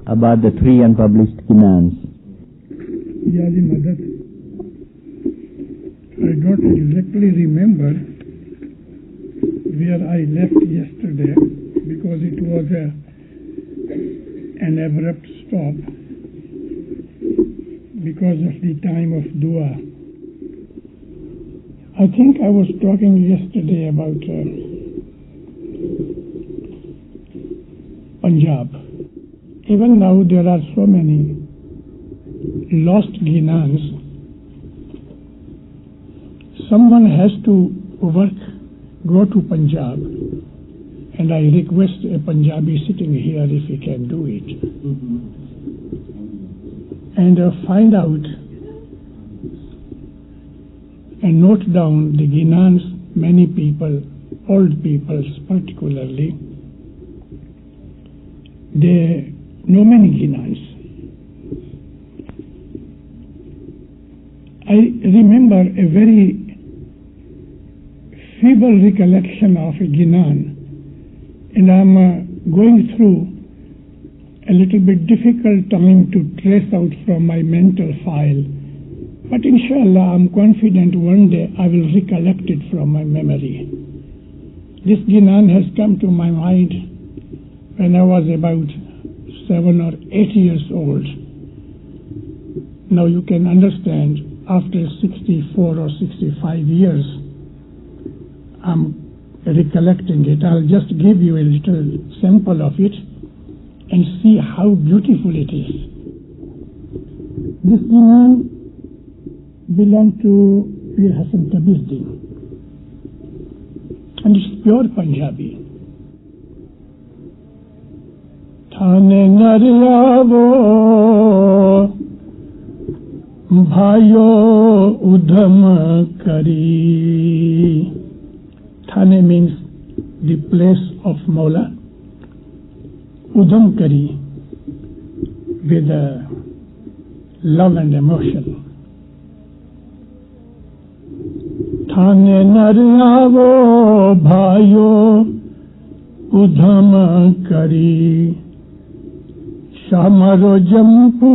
about the 3 unpublished Ginans. Yadi Madad. I don't exactly remember where I left yesterday because it was an abrupt stop because of the time of dua. I think I was talking yesterday about Punjab. Even now there are so many lost Ginans. Someone has to go to Punjab, and I request a Punjabi sitting here if he can do it, and find out and note down the Ginans. Many people, old people particularly, they know many Ginans. I remember a very feeble recollection of a Ginan, and I'm going through a little bit difficult time to trace out from my mental file. But inshallah, I'm confident one day I will recollect it from my memory. This Ginan has come to my mind when I was about 7 or 8 years old. Now you can understand, after 64 or 65 years, I'm recollecting it. I'll just give you a little sample of it and see how beautiful it is. This Ginan belonged to Pir Hassan Tabrizi, and it's pure Punjabi. Thane Naryavo Bhayo Udham Kari. Thane means the place of Mawla. Udham Kari, with love and emotion. Thane Naryavo Bhayo Udham Kari. Shamaro Jampu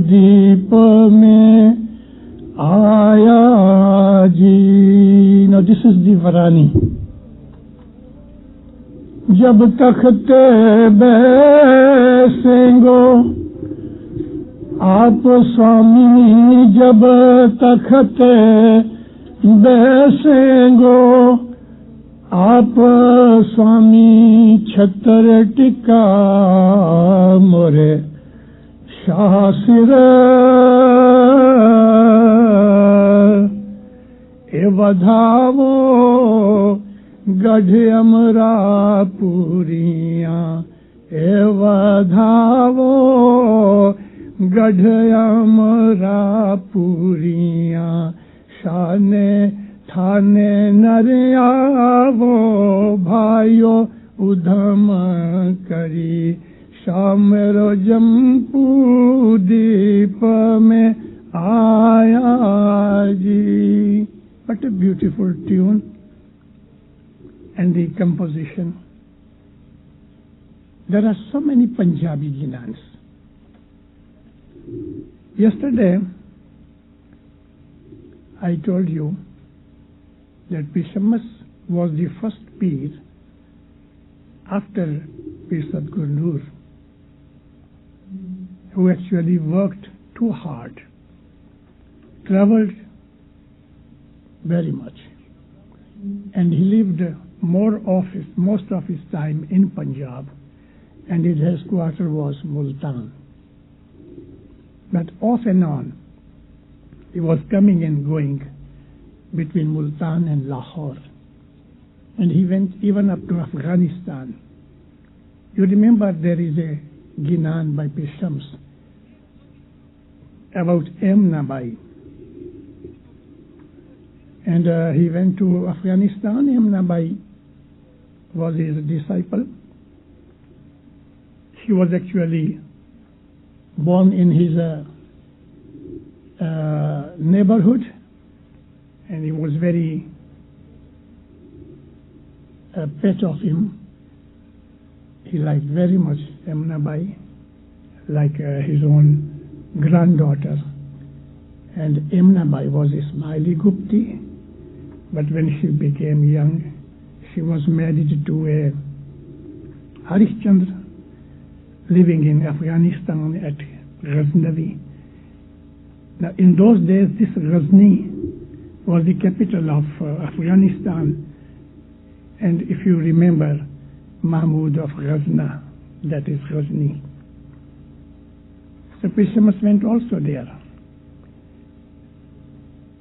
Deepa Mein Aya Ji. Now this is the Varani. Jab takhte baisengo aap Swami, jab takhte baisengo aap Swami, chhattar tika more shasira e vadhavo gadh amra puriyan, e vadhavo gadh amra puriyan. Shane Thane Naryavo Bhayo Udham Kari. Shamero Jampu Deepa Mein Aya Ji. What a beautiful tune. And the composition. There are so many Punjabi Ginans. Yesterday, I told you that Pishamas was the first Pir after Pir Sadguru Nur, who actually worked too hard, traveled very much, and he lived most of his time in Punjab, and his headquarters was Multan. But off and on, he was coming and going between Multan and Lahore, and he went even up to Afghanistan. You remember there is a Ginan by Pir Shams about Emnabai, and he went to Afghanistan. Emnabai was his disciple. She was actually born in his neighborhood, and he was very pet of him. He liked very much Emnabai, like his own granddaughter. And Emnabai was Ismaili Gupti, but when she became young, she was married to a Harishchandra living in Afghanistan at Ghaznavi. Now, in those days, this Ghazni was the capital of Afghanistan. And if you remember, Mahmud of Ghazna, that is Ghazni. So Pishamas went also there.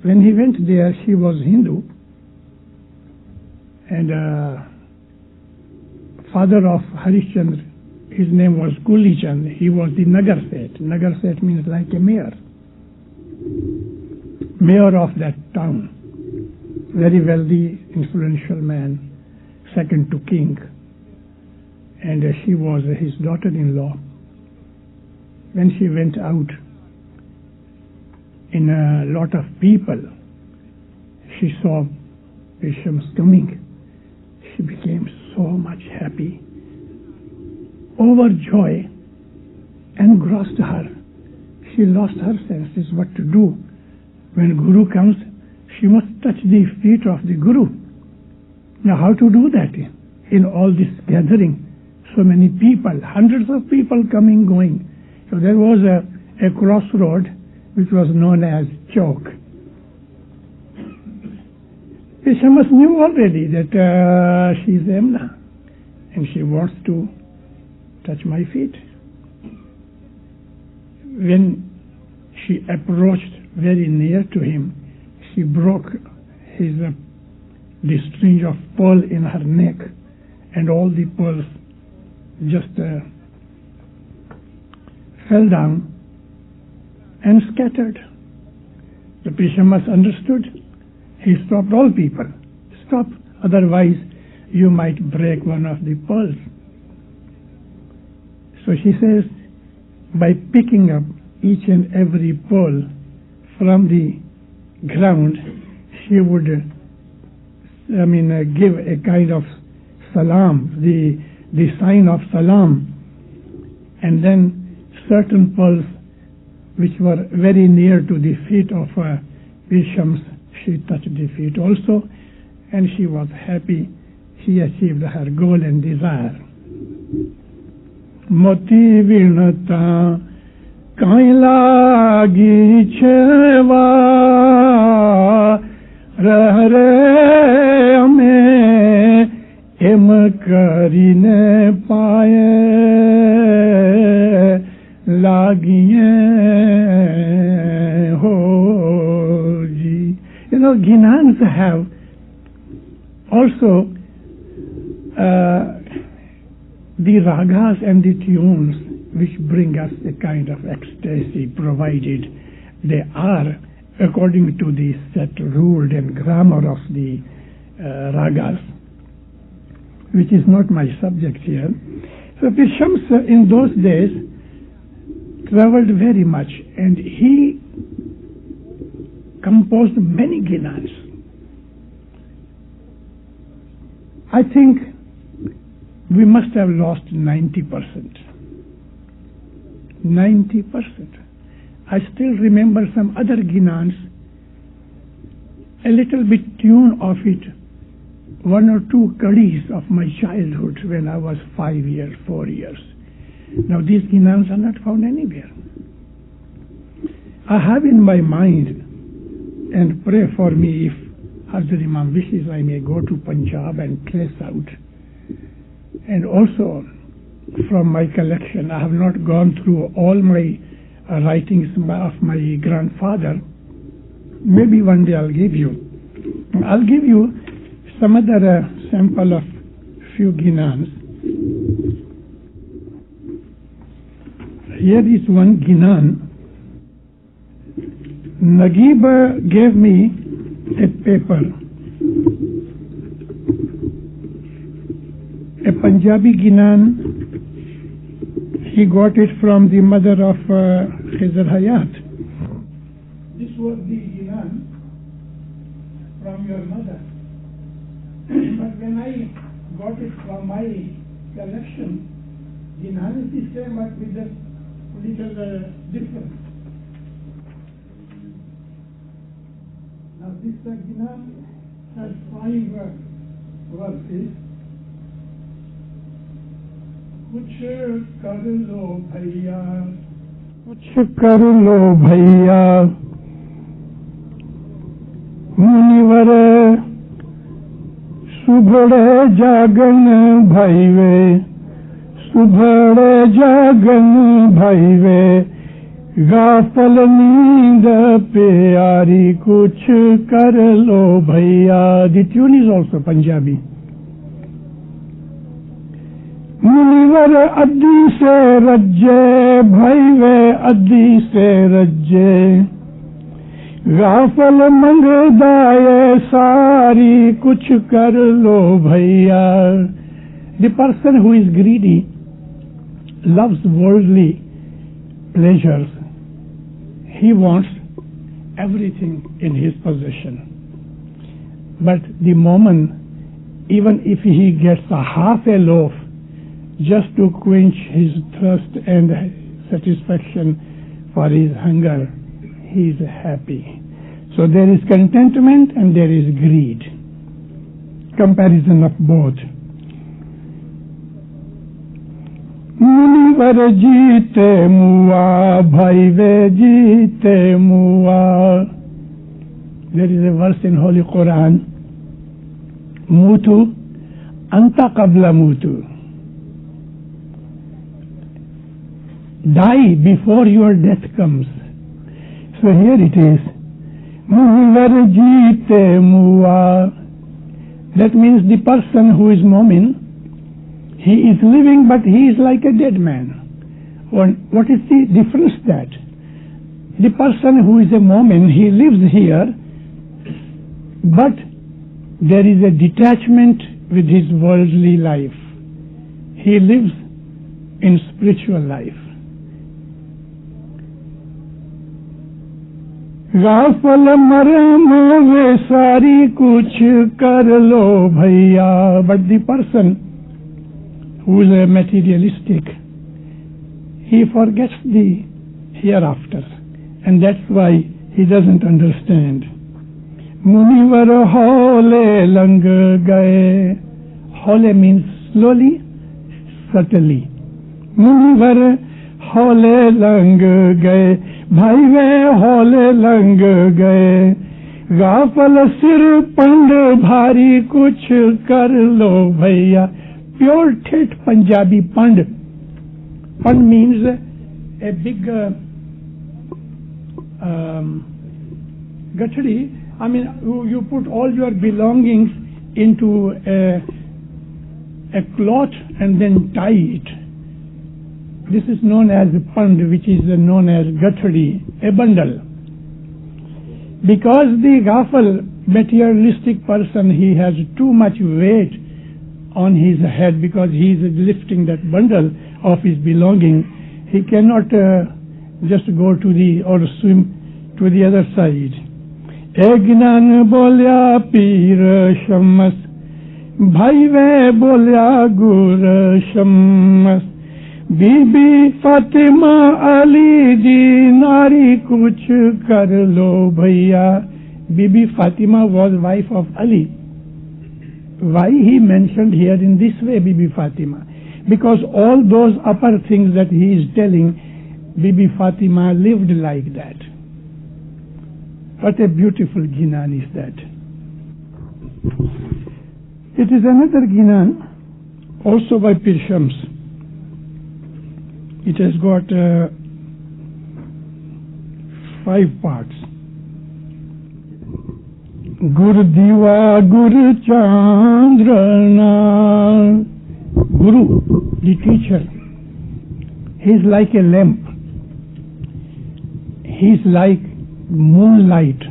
When he went there, she was Hindu, and father of Harishchandra, his name was Kuli Chand. He was the Nagar Seth. Nagar Seth means like a mayor of that town. Very wealthy, influential man, second to king. And she was his daughter-in-law. When she went out in a lot of people, she saw Peshams coming. She became so much happy. Overjoy engrossed her. She lost her senses what to do. When Guru comes, she must touch the feet of the Guru. Now how to do that in all this gathering? So many people, hundreds of people coming, going. So there was a crossroad which was known as Chowk. Pishamas knew already that she is Emna and she wants to touch my feet. When she approached very near to him, she broke the string of pearl in her neck, and all the pearls just fell down and scattered. The Pishamas understood. He stopped all people. Stop, otherwise you might break one of the pearls. So she says, by picking up each and every pearl from the ground, she would give a kind of salam, the sign of salam, and then certain pearls which were very near to the feet of Peshams, she touched the feet also, and she was happy. She achieved her goal and desire. Moti vinata kailagi cheva rahre ame em karine paye lagiye hoji. You know, Ginans have also the ragas and the tunes which bring us a kind of ecstasy, provided they are according to the set rule and grammar of the ragas, which is not my subject here. So Peshams in those days traveled very much, and he composed many ginans. I think we must have lost 90%. 90%. I still remember some other ginans, a little bit tune of it, 1 or 2 kadis of my childhood when I was 5 years, 4 years. Now these ginans are not found anywhere. I have in my mind, and pray for me if Hazrat Imam wishes, I may go to Punjab and trace out. And also from my collection, I have not gone through all my writings of my grandfather. Maybe one day I'll give you some other sample of few ginans. Here is one ginan. Nagiba gave me a paper, a Punjabi ginan. He got it from the mother of Khizr Hayat. This was the ginan from your mother. But when I got it from my collection, ginan is the same, but with the little different. Now this Gina has 5 verses. कुछ कर लो भैया, कुछ कर लो भैया, मुनिवर सुभड़े जागन भाईवे, सुभड़े जागन भाईवे, गाफल नींद प्यारी, कुछ कर लो भैया. The tune is also Punjabi. मुनिवर अद्दी से रज्जे भाईवे, अद्दी से रज्जे, गाफल मंगदाए सारी, कुछ कर लो भैया. The person who is greedy loves worldly pleasures. He wants everything in his possession. But the moment, even if he gets a half a loaf just to quench his thirst and satisfaction for his hunger, he is happy. So there is contentment and there is greed. Comparison of both. मुनिवर जीते मुआ, भाईवे जीते मुआ. There is a verse in Holy Quran, Mutu anta qabla mutu. Die before your death comes. So here it is, Munivar jeete mu'a. That means the person who is Mu'min, he is living but he is like a dead man. What is the difference that? The person who is a Mu'min, he lives here, but there is a detachment with his worldly life. He lives in spiritual life. गाफल मरम वे सारी, कुछ कर लो भैया. But the person who is a materialistic, he forgets the hereafter, and that's why he doesn't understand. मुनिवर हौले lung गए. हौले means slowly, subtly. मुनिवर हौले lung गए, भाई वे हौले लंग गए, गाफल सिर पंड भारी, कुछ कर लो भैया. Pure ठेठ Punjabi pand. Pand means a big gathri. I mean, you put all your belongings into a cloth and then tie it. This is known as pand, which is known as gathri, a bundle. Because the ghafal, materialistic person, he has too much weight on his head because he is lifting that bundle of his belonging. He cannot just go to or swim to the other side. Egnan bolya pir shammas, bhaive bolya gur shammas. बीबी फातिमा अली दी नारी, कुछ कर लो भैया. Bibi Fatima was wife of Ali. Why he mentioned here in this way Bibi Fatima? Because all those upper things that he is telling, Bibi Fatima lived like that. What a beautiful Ginan is that. It is another Ginan, also by Pir Shams. It has got 5 parts. Gur Diva Guru Chandrana. Guru, the teacher, he is like a lamp. He is like moonlight.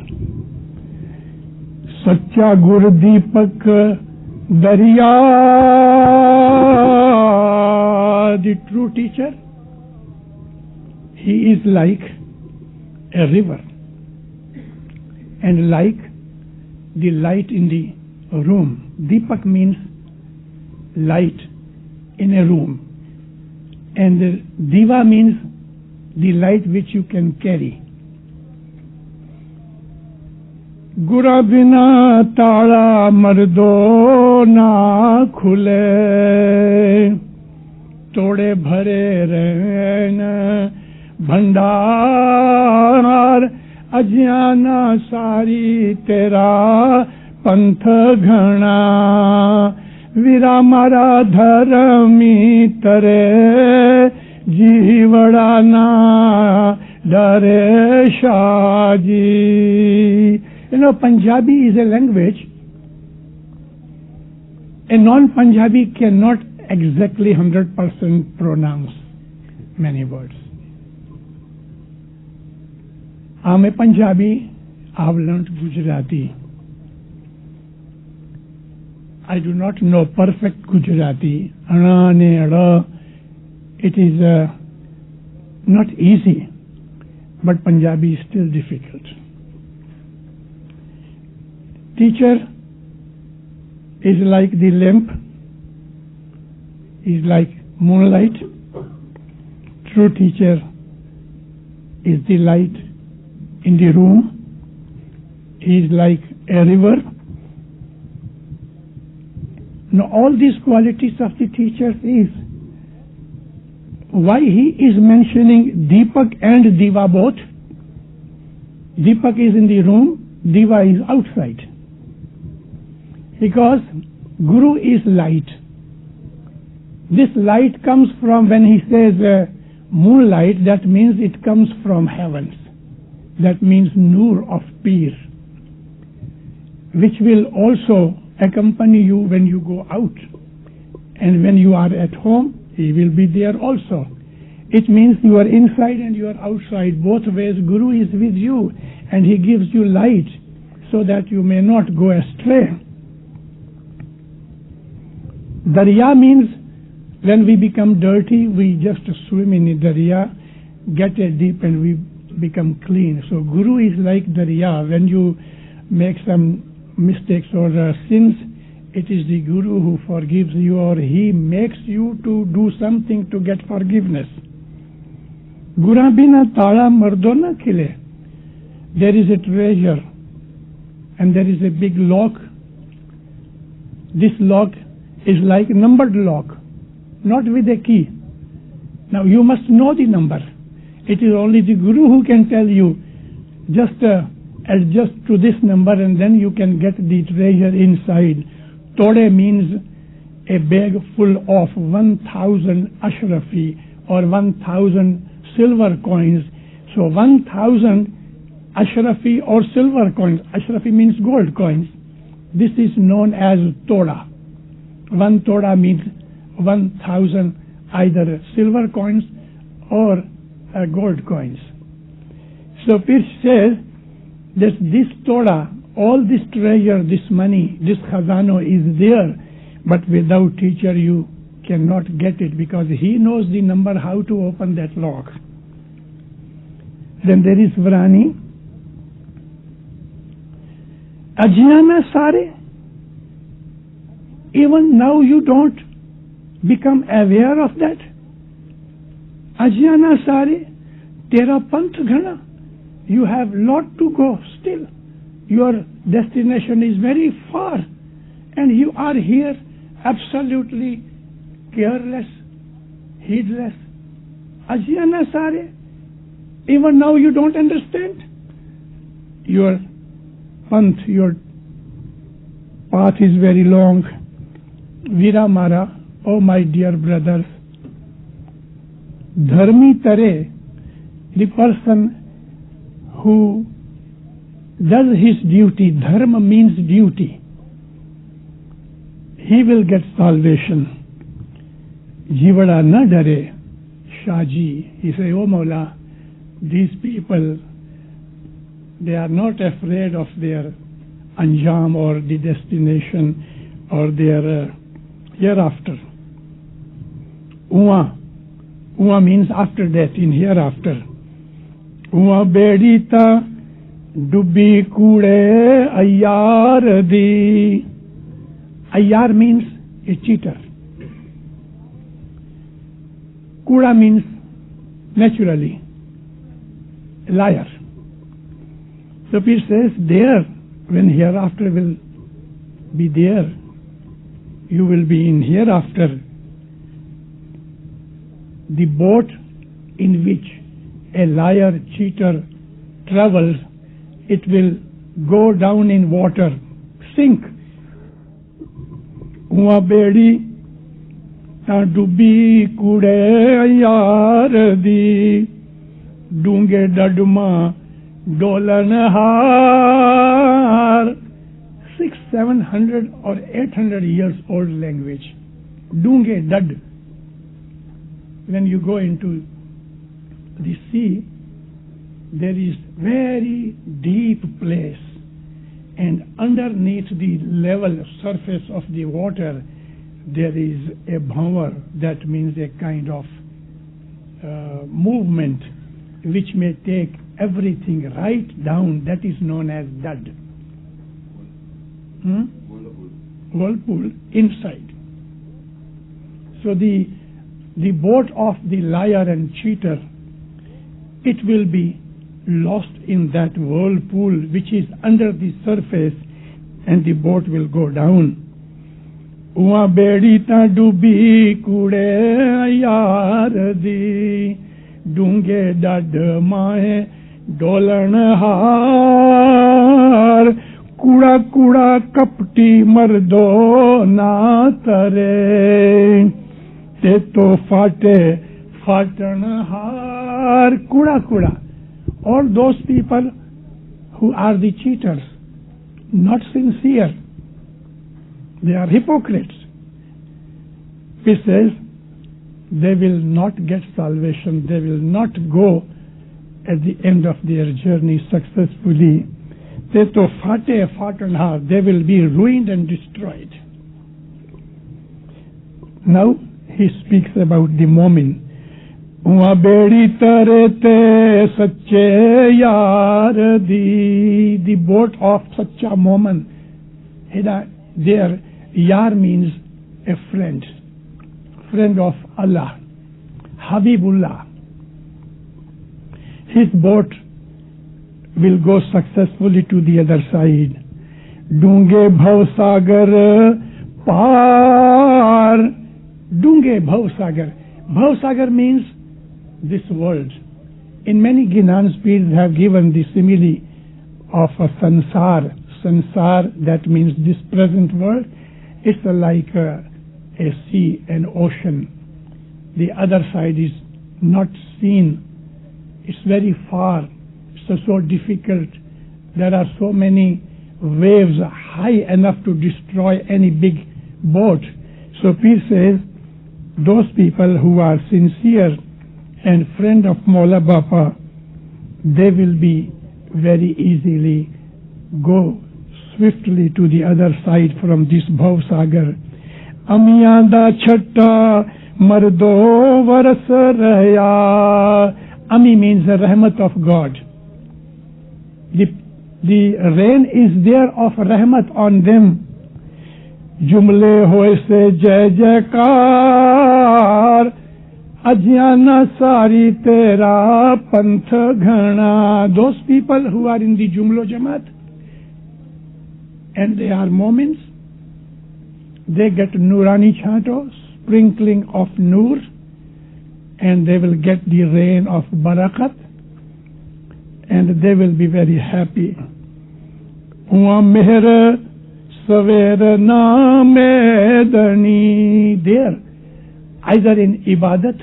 Sacha Gur Deepak Darya, the true teacher, he is like a river and like the light in the room. Deepak means light in a room, and Diva means the light which you can carry. गुरा बिना ताला मर्दो ना खुले, तोड़े भरे रहन भंडार, अज्ञाना सारी तेरा पंथ घना, वीरा मारा धर्मी तरे जीवड़ा ना डरे Shaji. You know, Punjabi is a language. A non-Punjabi cannot exactly 100% pronounce many words. I'm a Punjabi. I've learned Gujarati. I do not know perfect Gujarati. It is not easy, but Punjabi is still difficult. Teacher is like the lamp, is like moonlight. True teacher is the light in the room. He is like a river. Now all these qualities of the teacher is why he is mentioning Deepak and Diva both. Deepak is in the room, Diva is outside. Because Guru is light. This light comes from, when he says moonlight, that means it comes from heavens. That means Nur of Peer, which will also accompany you when you go out. And when you are at home, he will be there also. It means you are inside and you are outside. Both ways Guru is with you and he gives you light so that you may not go astray. Darya means when we become dirty, we just swim in the Darya, get a dip and we become clean. So Guru is like Darya. When you make some mistakes or sins, it is the Guru who forgives you, or he makes you to do something to get forgiveness. Gura bina tala mardo na khile. There is a treasure and there is a big lock. This lock is like a numbered lock, not with a key. Now you must know the number. It is only the Guru who can tell you, just adjust to this number and then you can get the treasure inside. Tode means a bag full of 1,000 ashrafi or 1,000 silver coins. So 1,000 ashrafi or silver coins. Ashrafi means gold coins. This is known as toda. One toda means 1,000 either silver coins or gold coins. So Pir says that this toda, all this treasure, this money, this khazano is there, but without teacher you cannot get it, because he knows the number how to open that lock. Then there is Vrani. Ajnana sare. Even now you don't become aware of that. Ajnana sare, tera panth ghana. You have lot to go still. Your destination is very far and you are here absolutely careless, heedless. Ajnana sare, even now you don't understand. Your panth, your path is very long. Vira Mara, oh my dear brothers, Dharmi Tare, the person who does his duty, dharma means duty, he will get salvation. Jivada na dare, Shaji, he say, oh Mawla, these people, they are not afraid of their anjam or the destination or their hereafter. Uwa means after death, in hereafter. Uwa bedita dubbi kude ayyar di. Ayyar means a cheater. Kuda means naturally liar. So Pir says, there, when hereafter will be there, you will be in hereafter, the boat in which a liar, cheater travels, it will go down in water, sink. Ua bedi ta dubbi kude yaar di, dunge dadma dolan har. 600, 700 or 800 years old language. Dunge dad. When you go into the sea, there is very deep place, and underneath the level surface of the water there is a bhavar, that means a kind of movement which may take everything right down, that is known as dad. Whirlpool inside. So the boat of the liar and cheater, it will be lost in that whirlpool which is under the surface, and the boat will go down. Ua bedi ta dubi kude yaar di, dunge dad mae dolan har. Kuda kuda kapti mardo na tare, te to fate fatan har. Kuda kuda. All those people who are the cheaters, not sincere, they are hypocrites. He says they will not get salvation, they will not go at the end of their journey successfully. They to fate fatanhar, they will be ruined and destroyed. Now he speaks about the mu'min. Ua bedi tarete sache yaar di, the boat of sacha mu'min. There, yar means a friend of Allah, Habibullah. His boat will go successfully to the other side. Dunge bhav sagar par. Dunge bhav sagar. Bhav sagar means this world. In many Gnans Pirs have given the simile of a sansar. Sansar, that means this present world. It's like a sea, an ocean. The other side is not seen. It's very far. It's so difficult. There are so many waves high enough to destroy any big boat. So Pir says, those people who are sincere and friend of Maula Bapa, they will be very easily go swiftly to the other side from this Bhav Sagar. Amiyanda chatta mardo varas raya. Ami means the rahmat of God. The rain is there of rahmat on them. Jumle hoye se jai jaikar, ajyana sari tera panth ghana. Those people who are in the Jumlo Jamaat and they are moments, they get Nurani Chato, sprinkling of Nur, and they will get the rain of Barakat, and they will be very happy. There, either in Ibadat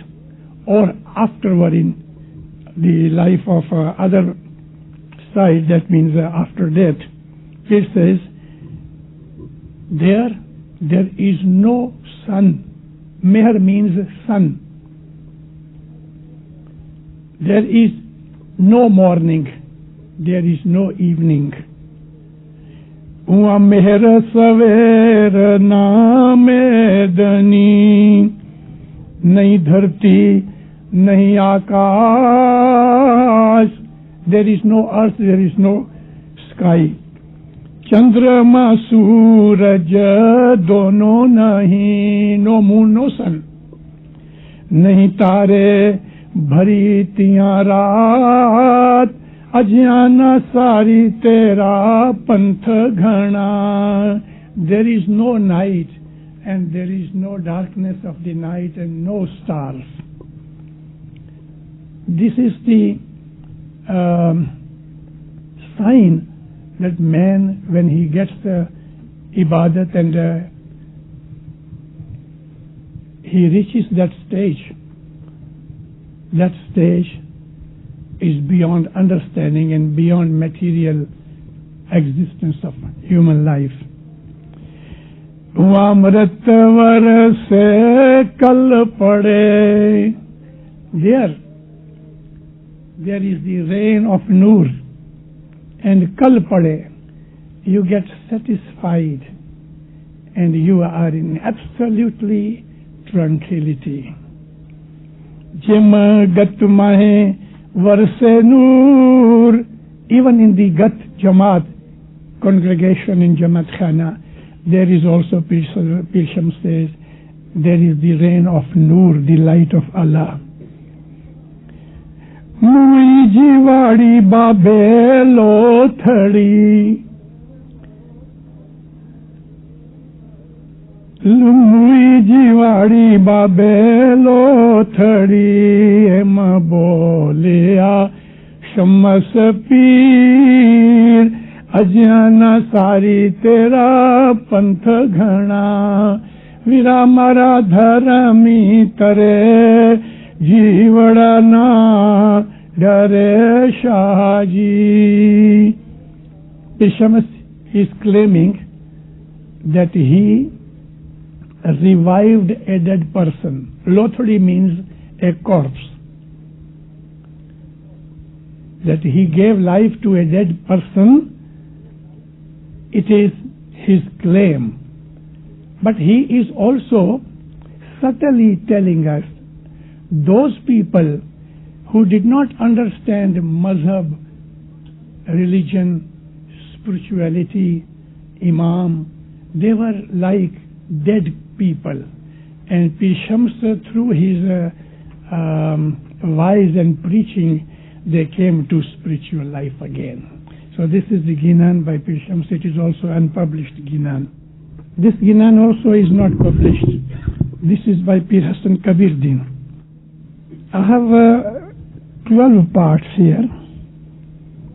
or afterward in the life of other side, that means after death. It says, there is no sun. Meher means sun. There is no morning. There is no evening. Meher saver namedani, nahi dharti, nahi akash. There is no earth, there is no sky. Chandrama suraj dono nahi, no moon, no sun. Nahi tare भरी तियां रात अज्ञाना सारी तेरा पंथ घना. There is no night and there is no darkness of the night and no stars. This is the sign that man, when he gets the ibadat and he reaches that stage is beyond understanding and beyond material existence of human life. Amrit varse kal pade. There is the rain of Nur, and kal pade, you get satisfied and you are in absolutely tranquility. Jim gat mahe varse Nur. Even in the Gat Jamaat congregation in Jamaat Khana, there is also, Pir Shams says, there is the rain of Nur, the light of Allah. Mui jiwadi babe lothadi. Mui jiwadi babe lothadi. Ema bolya शम्मस पीर अज्ञाना सारी तेरा पंथ घना. वीरा मारा धर्मी तरे जीवड़ा ना डरे Shahaji. Shams is claiming that he revived a dead person. Lothadi means a corpse. That he gave life to a dead person, it is his claim. But he is also subtly telling us, those people who did not understand mazhab, religion, spirituality, imam, they were like dead people. And Pir Shams, through his wise and preaching, they came to spiritual life again. So this is the Ginan by Pir Shams. It is also unpublished Ginan. This Ginan also is not published. This is by Pir Hassan Kabir Din. I have 12 parts here,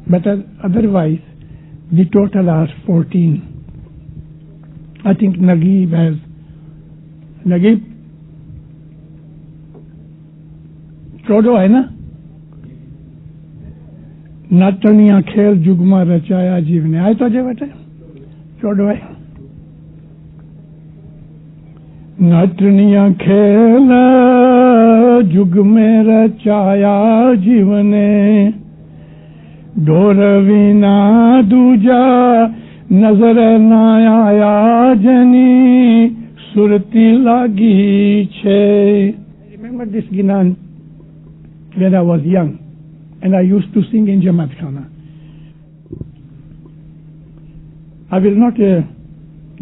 but otherwise the total are 14. I think Naguib has... Naguib? 14 है ना? नाटनिया खेल जुगमा रचाया जीव ने. आए तो जे बेटे 14 है. नाटनिया खेल जुग में रचाया जीव ने. ढोर विना दूजा नजर ना आया जनी सुरती लागी छे. Remember this Ginan when I was young. And I used to sing in Jamaat Khana. I will not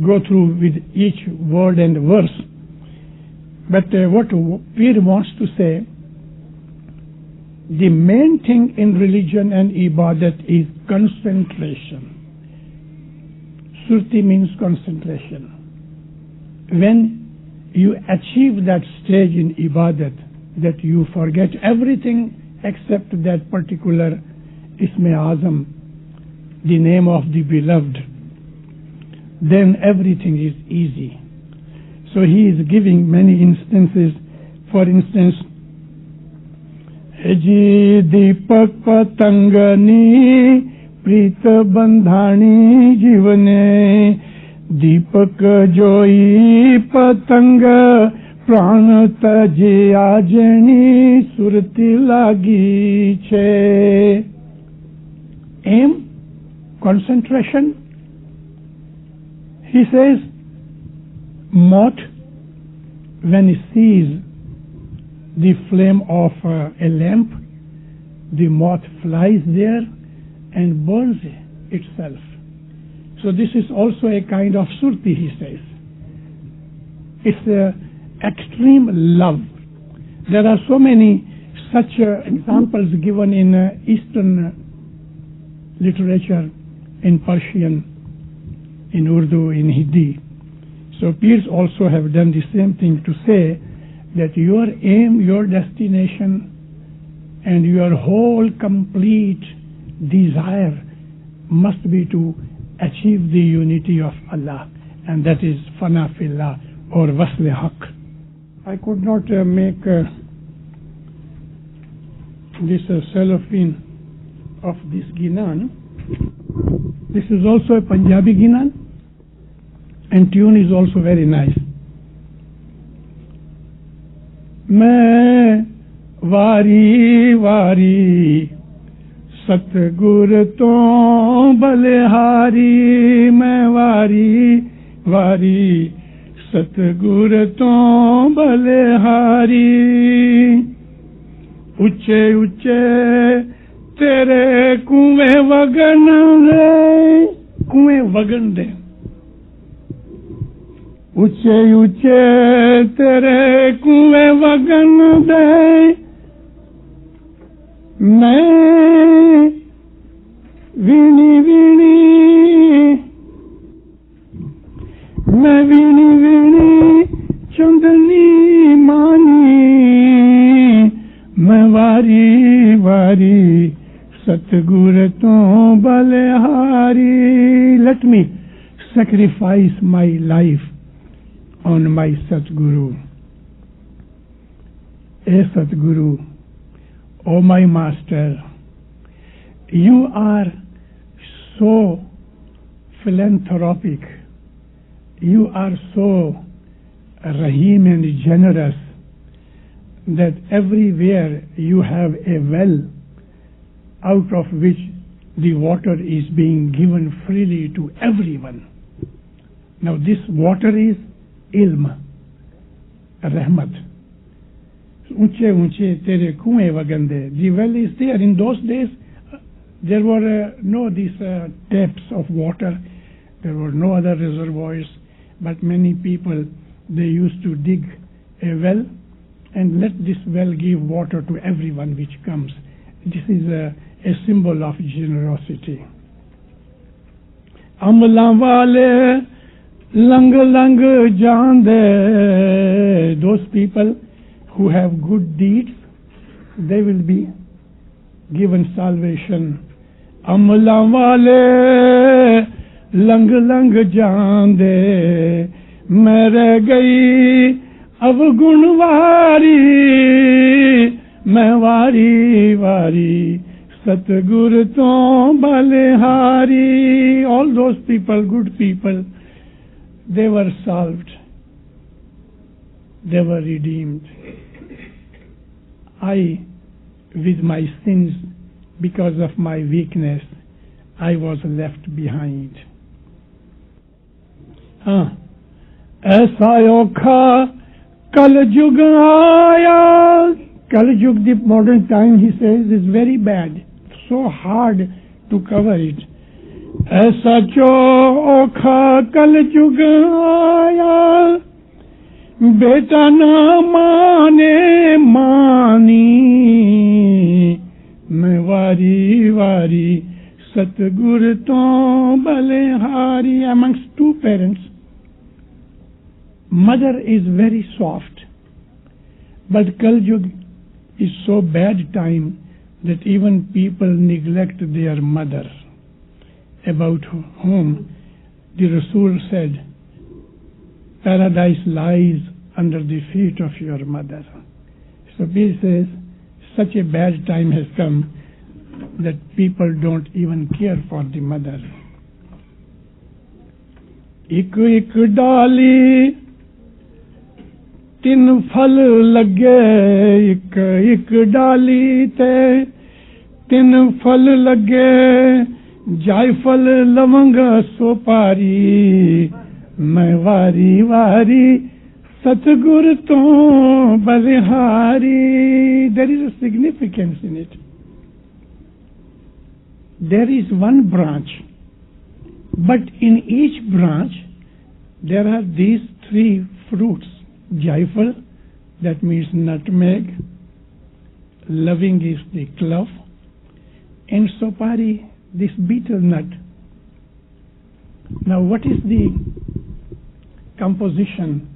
go through with each word and verse, but what Pir wants to say, the main thing in religion and ibadat is concentration. Surti means concentration. When you achieve that stage in ibadat, that you forget everything except that particular Isme Azam, the name of the beloved, then everything is easy. So he is giving many instances. For instance, Heji Deepak Patangani Preeta Bandhani Jivane. Deepak Joyi Patanga Prana taje ajani surti lagi che. Aim, concentration. He says, moth, when he sees the flame of a lamp, the moth flies there and burns itself. So this is also a kind of surti, he says. It's a extreme love. There are so many such examples given in Eastern literature, in Persian, in Urdu, in Hindi. So peers also have done the same thing to say that your aim, your destination, and your whole complete desire must be to achieve the unity of Allah, and that is fana fillah or wasl haq. I could not make this cellophane of this ginan. This is also a Punjabi ginan, and tune is also very nice. मैं वारी वारी सतगुर तो बलिहारी, मैं वारी वारी सतगुर तो बलिहारी, ऊंचे ऊंचे तेरे कुएं वगन दे, ऊंचे ऊंचे तेरे कुएं वगन दे, मैं वीणी वीणी, मैं वीणी वीणी चंदनी मानी, मैं वारी वारी सतगुर तो बलिहारी. Let me sacrifice my life on my Satguru. A Satguru, O my master, you are so philanthropic, you are so rahim and generous that everywhere you have a well out of which the water is being given freely to everyone. Now this water is ilm, rahmat. Unche unche tere kuएं वगंदे. The well is there. In those days there were no these taps of water, there were no other reservoirs, but many people, they used to dig a well and let this well give water to everyone which comes. This is a symbol of generosity. Amla wale lang lang jande. Those people who have good deeds, they will be given salvation. Amla wale lang lang jande, mere gayi avgunwari, मैं वारी वारी सतगुर तो बलिहारी. All those people, good people, they were solved, they were redeemed. I, with my sins, because of my weakness, I was left behind. ऐसा औखा कल जुग आया. Kali Yug, the modern time, he says, is very bad, so hard to cover it. Aisa jo okha Kali Yug aaya, beta na mane mani, main wari wari Satgur to balihari. Amongst two parents, mother is very soft, but Kali Yug is so bad time that even people neglect their mother, about whom the Rasul said, paradise lies under the feet of your mother. So he says, such a bad time has come that people don't even care for the mother. Ik ik dali तीन फल लगे, एक एक डाली ते तीन फल लगे, जायफल लवंग सोपारी, मैं वारी वारी सतगुर तो बलिहारी. There is a significance in it. There is one branch, but in each branch there are these three fruits. Jaifal, that means nutmeg, loving is the clove, and sopari, this betel nut. Now, what is the composition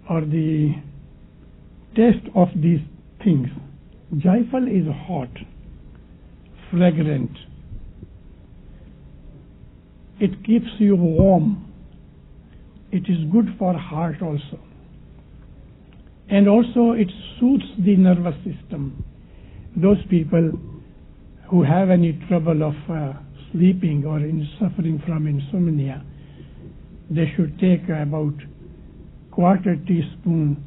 or the taste of these things? Jaifal is hot, fragrant. It keeps you warm. It is good for heart also. And also it soothes the nervous system. Those people who have any trouble of sleeping or suffering from insomnia, they should take about quarter teaspoon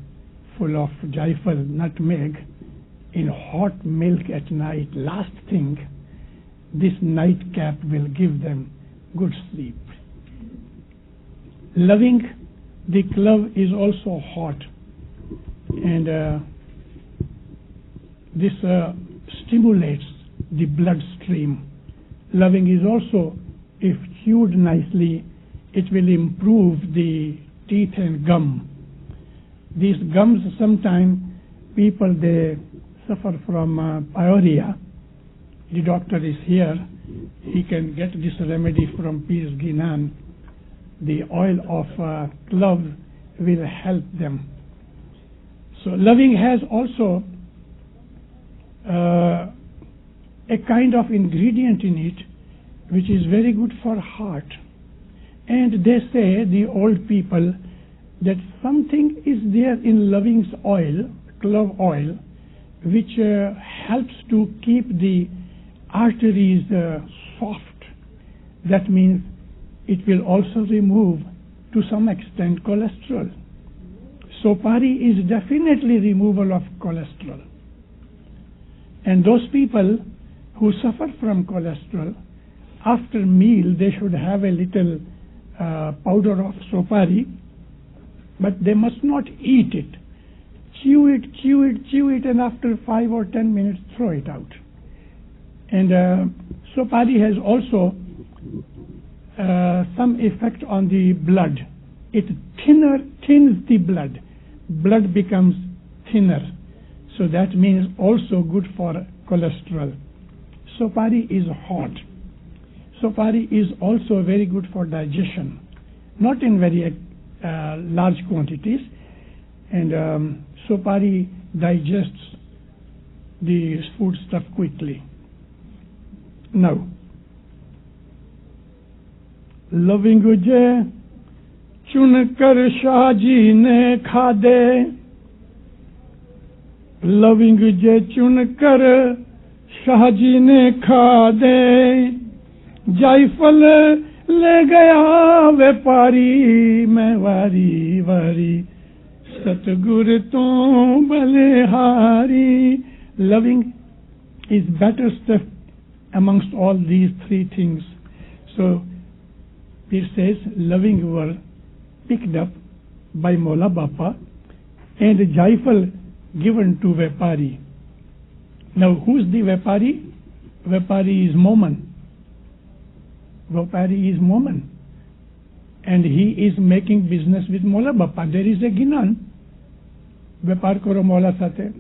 full of jaifal, nutmeg, in hot milk at night. Last thing, this nightcap will give them good sleep. Loving the clove is also hot, and this stimulates the bloodstream. Loving is also, if chewed nicely, it will improve the teeth and gum. These gums, sometimes people, they suffer from pyorrhea. The doctor is here. He can get this remedy from Pirs Ginan. The oil of clove will help them. So loving has also a kind of ingredient in it which is very good for heart. And they say, the old people, that something is there in loving's oil, clove oil, which helps to keep the arteries soft. That means it will also remove, to some extent, cholesterol. Sopari is definitely removal of cholesterol. And those people who suffer from cholesterol, after meal they should have a little powder of sopari, but they must not eat it. Chew it, chew it, chew it, and after 5 or 10 minutes throw it out. And sopari has also some effect on the blood. It thins the blood. Blood becomes thinner. So that means also good for cholesterol. Sopari is hot. Sopari is also very good for digestion, not in very large quantities. And sopari digests the food stuff quickly. Now, loving je chun kar Shah ji ne khade, loving je chun kar Shah ji ne khade, जायफल ले गया व्यापारी मैं वारी वारी सतगुर तो बलिहारी. Loving is better stuff amongst all these three things. So it says loving were picked up by Mola Bapa and jaifal given to Vepari. Now who's the Vepari? Vepari is Moman. Vepari is Moman, and he is making business with Mola Bapa. There is a Ginan. Vepar karo Mola sate.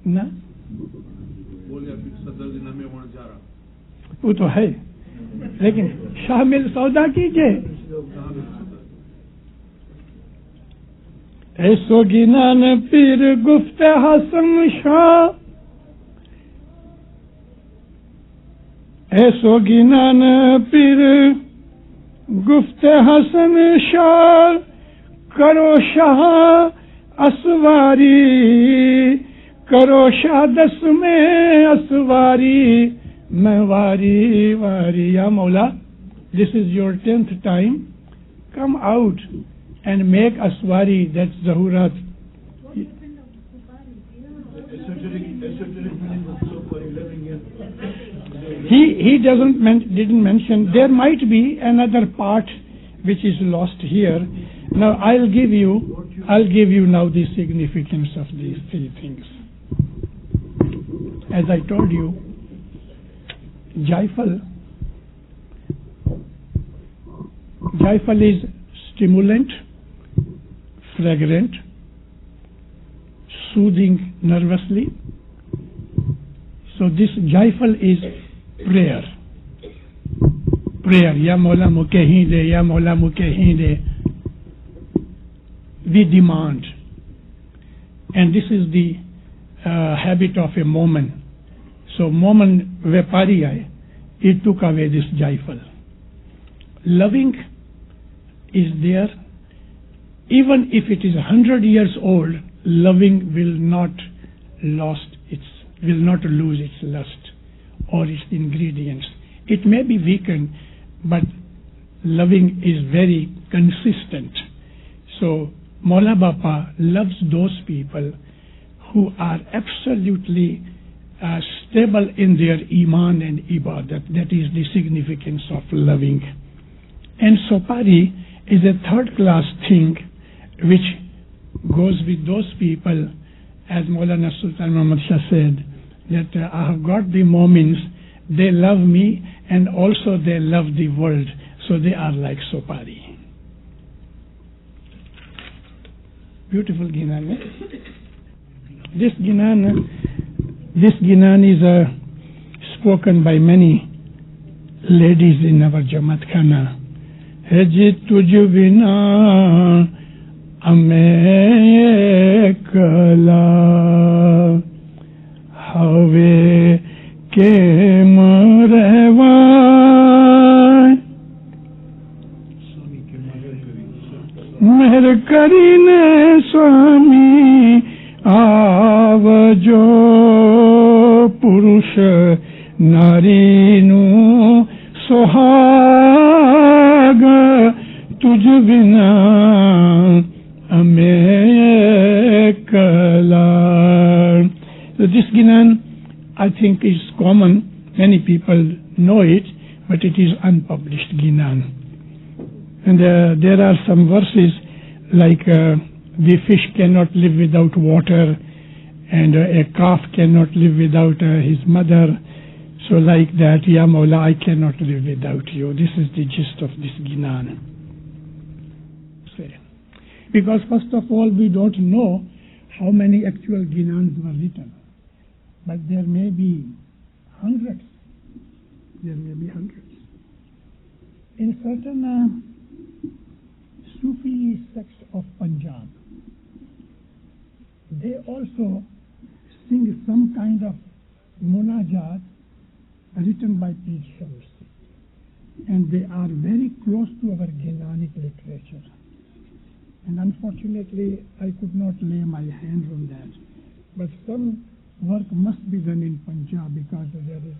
ना वो तो है, लेकिन शामिल सौदा कीजिए. ऐसो गिनान पीर गुफ्ते हसन शाह, ऐसो गिनान पीर गुफ्ते हसन शाह, करो शाह असवारी, करो शाह 10 में असवारी, मैं वारी वारी. Ya Mawla, this is your 10th time. Come out and make aswari, that's zahurat. He didn't mention. There might be another part which is lost here. Now I'll give you now the significance of these three things. As I told you, Jaifal is stimulant, fragrant, soothing nervously. So this Jaifal is prayer. Prayer, Ya Mola muke hi de, Ya Mola muke hi de. We demand. And this is the habit of a Momen. So Momen Vepari aaye, it took away this Jaifal. Loving is there. Even if it is 100 years old, loving will not lose its lust or its ingredients. It may be weakened, but loving is very consistent. So Maula Bapa loves those people who are absolutely stable in their iman and ibadat. That is the significance of loving. And Sopari is a third-class thing which goes with those people, as Maulana Sultan Muhammad Shah said, that I have got the Momins, they love me and also they love the world, so they are like Sopari. Beautiful Ginan. This Ginan is spoken by many ladies in our Jamaat Khana. Hej tuj bina ame kala have ke marwa mer karine swami avjo purush nari nu sohag tuj bina ame kala. So this Ginan, I think, is common. Many people know it, but it is unpublished Ginan. And there are some verses like the fish cannot live without water, and a calf cannot live without his mother. So like that, Ya Mawla, I cannot live without you. This is the gist of this Ginan. Because first of all, we don't know how many actual Ginans were written. But there may be hundreds. There may be hundreds. In certain Sufi sects of Punjab, they also sing some kind of munajat written by Pir Shams. And they are very close to our Ginanic literature. And unfortunately, I could not lay my hands on that. But some work must be done in Punjab because there is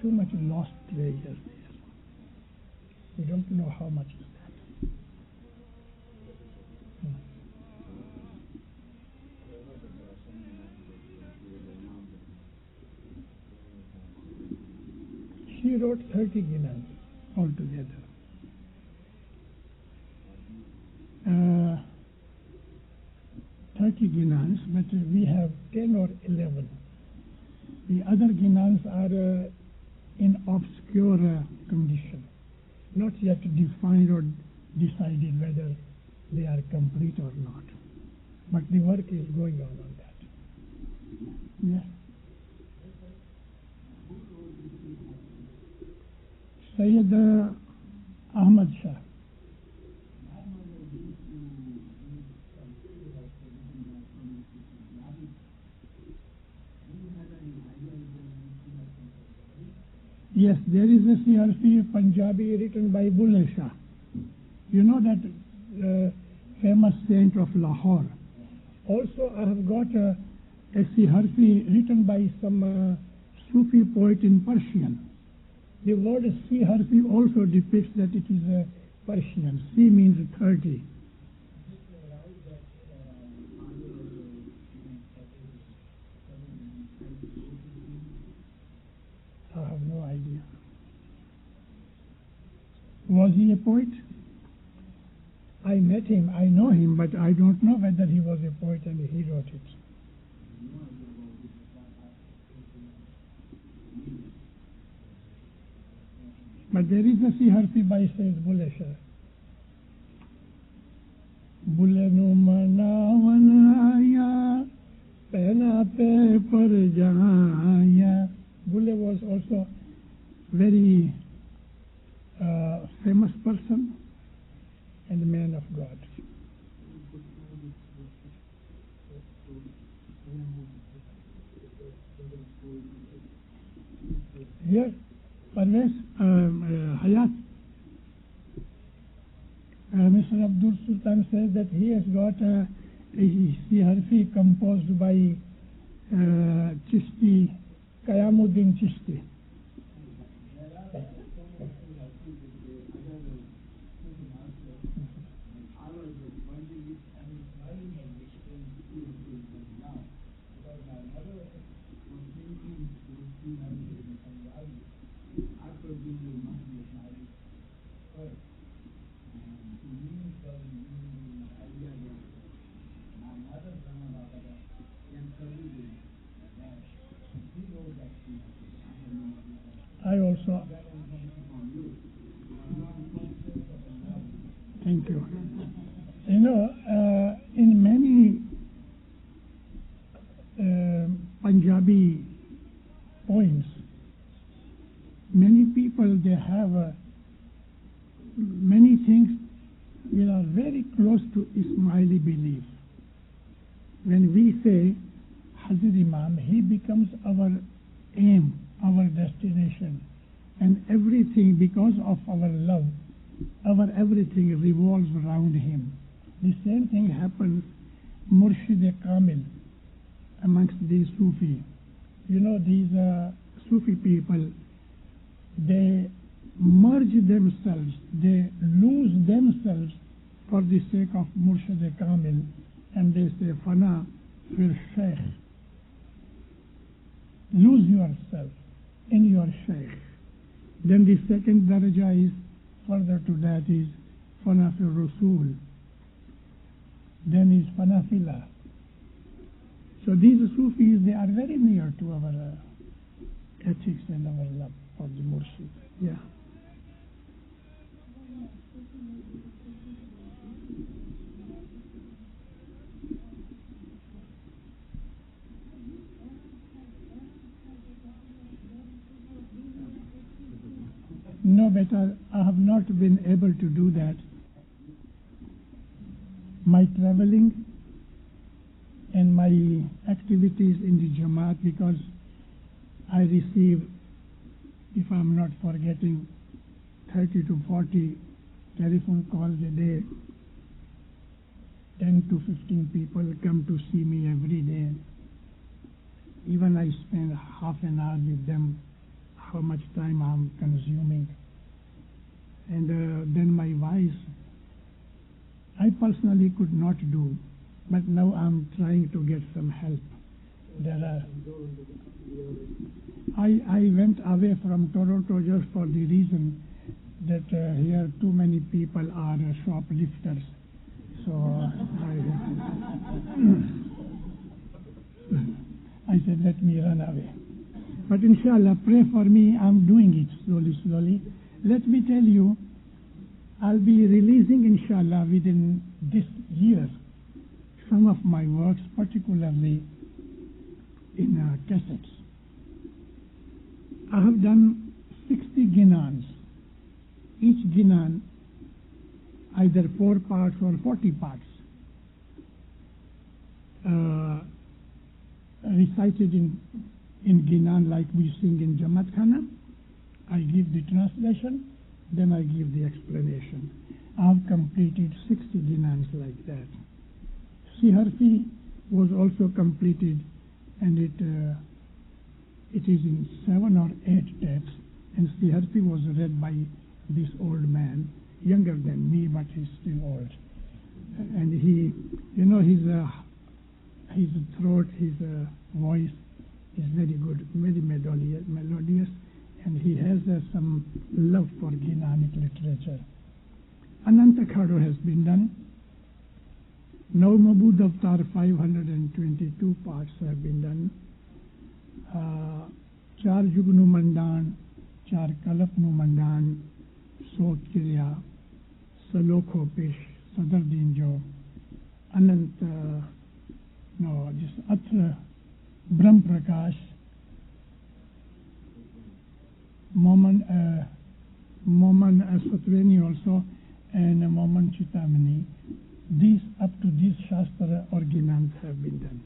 too much lost treasure there. We don't know how much is that. She wrote 30 Ginans altogether. 30 Ginans, but we have 10 or 11. The other Ginans are in obscure condition, not yet defined or decided whether they are complete or not. But the work is going on that. Yes. Sayyid Ahmad Shah. Yes, there is a CRP Punjabi written by Bulle Shah. You know that famous saint of Lahore. Also, I have got a CRP written by some Sufi poet in Persian. The word CRP also depicts that it is Persian. C means 30. I have no idea. Was he a poet? I met him, I know him, but I don't know whether he was a poet and he wrote it. But there is a Siharfi by Sayyid Bulle Shah. Bulle nu manavan aaya, pehna pe par jaya. Bulle was also very famous person and a man of God. Here, Parvez, Hayat, Mr. Abdul Sultan says that he has got a Siharfi composed by Chishti, Qayamuddin Chishti. I also, thank you. You know, in many Punjabi poems, many people, they have many things which are very close to Ismaili belief. When we say Hazrat Imam, he becomes our aim, our destination, and everything, because of our love, our everything revolves around him. The same thing happens Murshid-e-Kamil amongst these Sufi. You know, these Sufi people, they merge themselves, they lose themselves for the sake of Murshid-e-Kamil, and they say, Fana fir Shaykh. Lose yourself in your Shaykh. Then the second daraja is, further to that is, Fana fir Rasul. Then is Fana fillah. So these Sufis, they are very near to our ethics and our love for the Murshid. Yeah. No, better, I have not been able to do that. My traveling and my activities in the Jamaat, because I receive, if I'm not forgetting, 30 to 40 telephone calls a day. 10 to 15 people come to see me every day. Even I spend half an hour with them, how much time I'm consuming. And then my voice, I personally could not do, but now I'm trying to get some help. I went away from Toronto just for the reason that here too many people are shoplifters. So I said, let me run away. But inshallah, pray for me. I'm doing it slowly. Let me tell you, I'll be releasing inshallah within this year some of my works, particularly in cassettes. I have done 60 ginans. Each ginan either 4 parts or 40 parts, recited in ginan like we sing in Jamaat Khana. I give the translation, then I give the explanation. I have completed 60 ginans like that. Siharfi was also completed, and it is in 7 or 8 tapes, and Siharfi was read by this old man, younger than me, but he's still old. And he, you know, his throat, his voice is very good, very melodious, and he has some love for Ginanic literature. Ananta Khado has been done. Now Mabud Avtar 522 parts have been done. Char Jugnu Mandan, Char Kalap Numandan, So Kirya, Salokho Pish, Sadardin Jo, Anant, this Atra, Brahm Prakash, Moman Satveni also, and Moman Chitamani. These, up to these Shastra organans have been done.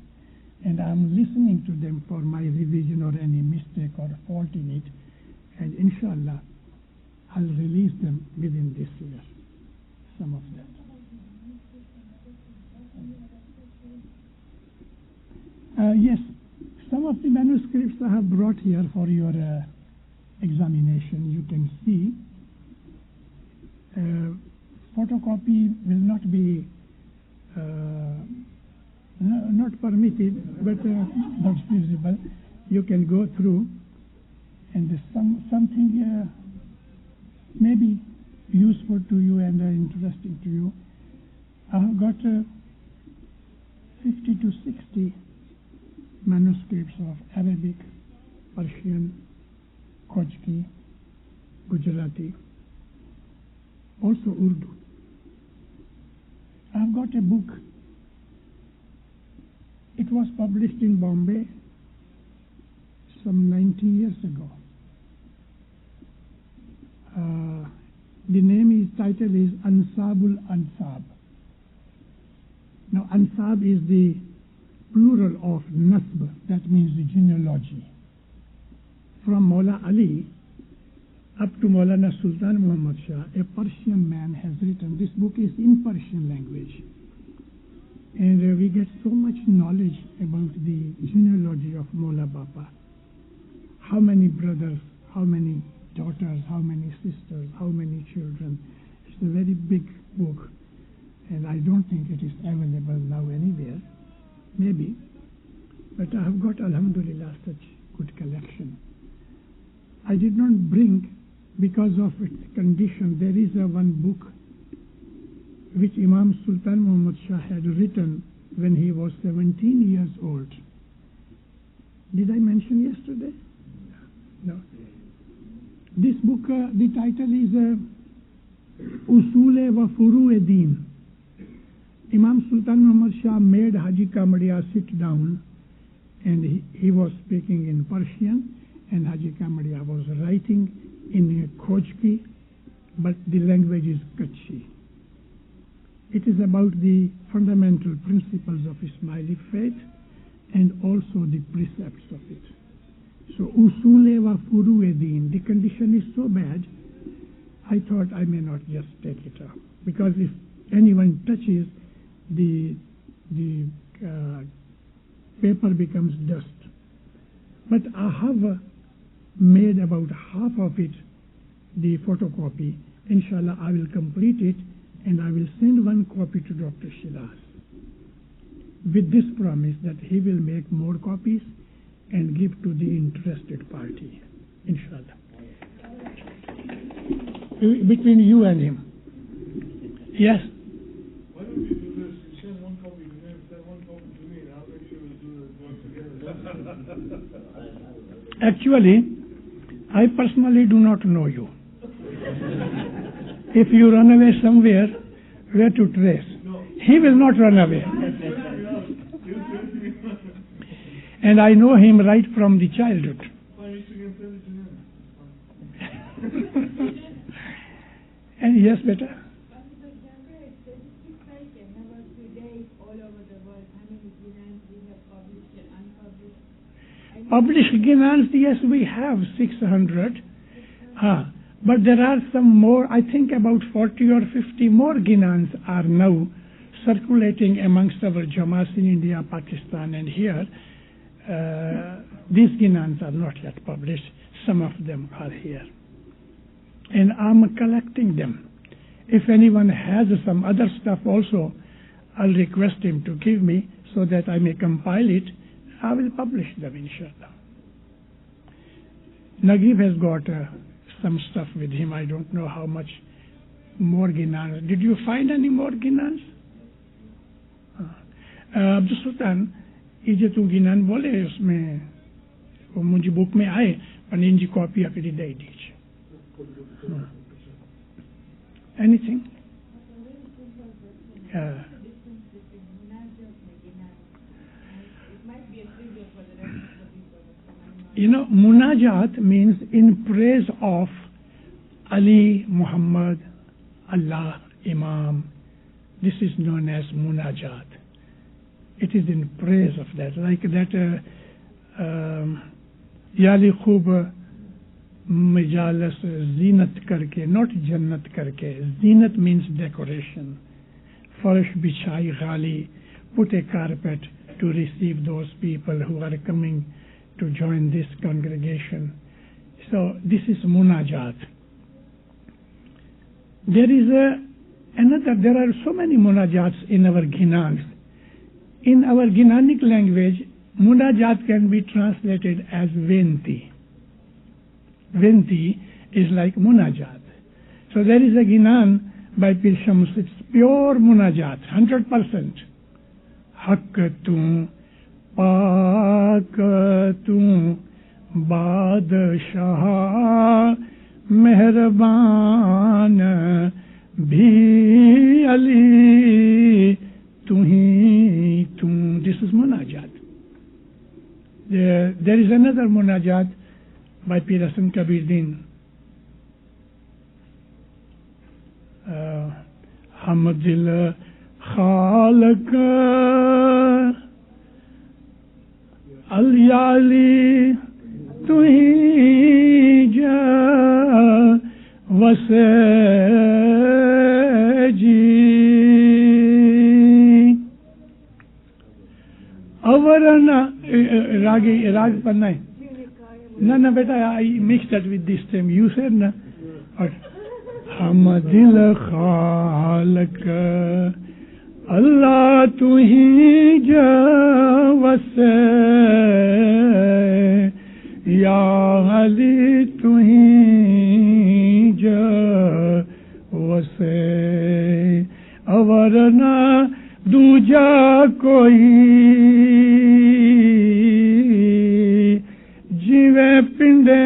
And I'm listening to them for my revision or any mistake or fault in it. And inshallah, I'll release them within this year, some of them. Yes, some of the manuscripts I have brought here for your examination. You can see photocopy will not be not permitted, but not feasible. You can go through, and something maybe useful to you and interesting to you. I have got 50 to 60 manuscripts of Arabic, Persian, Khojki, Gujarati, also Urdu. I've got a book. It was published in Bombay some 90 years ago. The title is Ansabul Ansab. Now, Ansab is the plural of Nasb, that means the genealogy. From Mawla Ali up to Maulana Sultan Muhammad Shah, a Persian man has written. This book is in Persian language. And we get so much knowledge about the genealogy of Mawla Baba. How many brothers, how many daughters, how many sisters, how many children. It's a very big book. And I don't think it is available now anywhere. Maybe. But I have got, alhamdulillah, such good collection. I did not bring, because of its condition, there is one book which Imam Sultan Muhammad Shah had written when he was 17 years old. Did I mention yesterday? No. This book, the title is Usule wa Furu Din. Imam Sultan Muhammad Shah made Haji Kamadia sit down, and he was speaking in Persian, and Haji Kamadia was writing in Khojki, but the language is Kutchi. It is about the fundamental principles of Ismaili faith and also the precepts of it. So, Usule wa Furu Din, the condition is so bad, I thought I may not just take it up. Because if anyone touches, the paper becomes dust. But I have made about half of it, the photocopy. Inshallah, I will complete it, and I will send one copy to Dr. Shiraz with this promise that he will make more copies and give to the interested party, inshallah. Between you and him. Yes? Why don't you do this? You send one copy to me, send one copy to me, and I'll make sure we do it together. Actually, I personally do not know you. If you run away somewhere, where to trace? No. He will not run away. And I know him right from the childhood. And yes, better. Published Ginans, yes, we have 600. But there are some more, I think about 40 or 50 more Ginans are now circulating amongst our Jamaas in India, Pakistan, and here. These Ginans are not yet published. Some of them are here. And I'm collecting them. If anyone has some other stuff also, I'll request him to give me so that I may compile it. I will publish them, inshallah. Naguib has got some stuff with him. I don't know how much more Ginans. Did you find any more Ginans? Abdul Sultan, ये जो तू गिनान बोले उसमें वो मुझे book में आए पर इनकी कॉपी अपनी दे दीजिए Anything? Munajat means in praise of Ali, Muhammad, Allah, Imam. This is known as Munajat. It is in praise of that. Like that, Yali Khub Majalas Zinat Karke, not Jannat Karke. Zinat means decoration. Farash Bichai Ghali, put a carpet to receive those people who are coming to join this congregation. So this is Munajat. There are so many Munajats in our Ginans. In our Ginanic language, Munajat can be translated as Venti. Venti is like Munajat. So there is a Ginan by Pir Shams. It's pure Munajat, 100%. Hak tu, Pak tu, Badshah, Mehraban, Bhi Ali, Tuhi tu. This is Munajat. There is another Munajat by Pir Hasan Kabir Din. Hamdil Khalq Al-Yali Tuhi Ja Vaseji Avarana Rag Panay. No, beta, I mixed that with this time. You said, na? Hamadil Khalq Allah Tuhi Javase Ya Ali Tuhi Javase Avarna Duja Koi Jive Pinde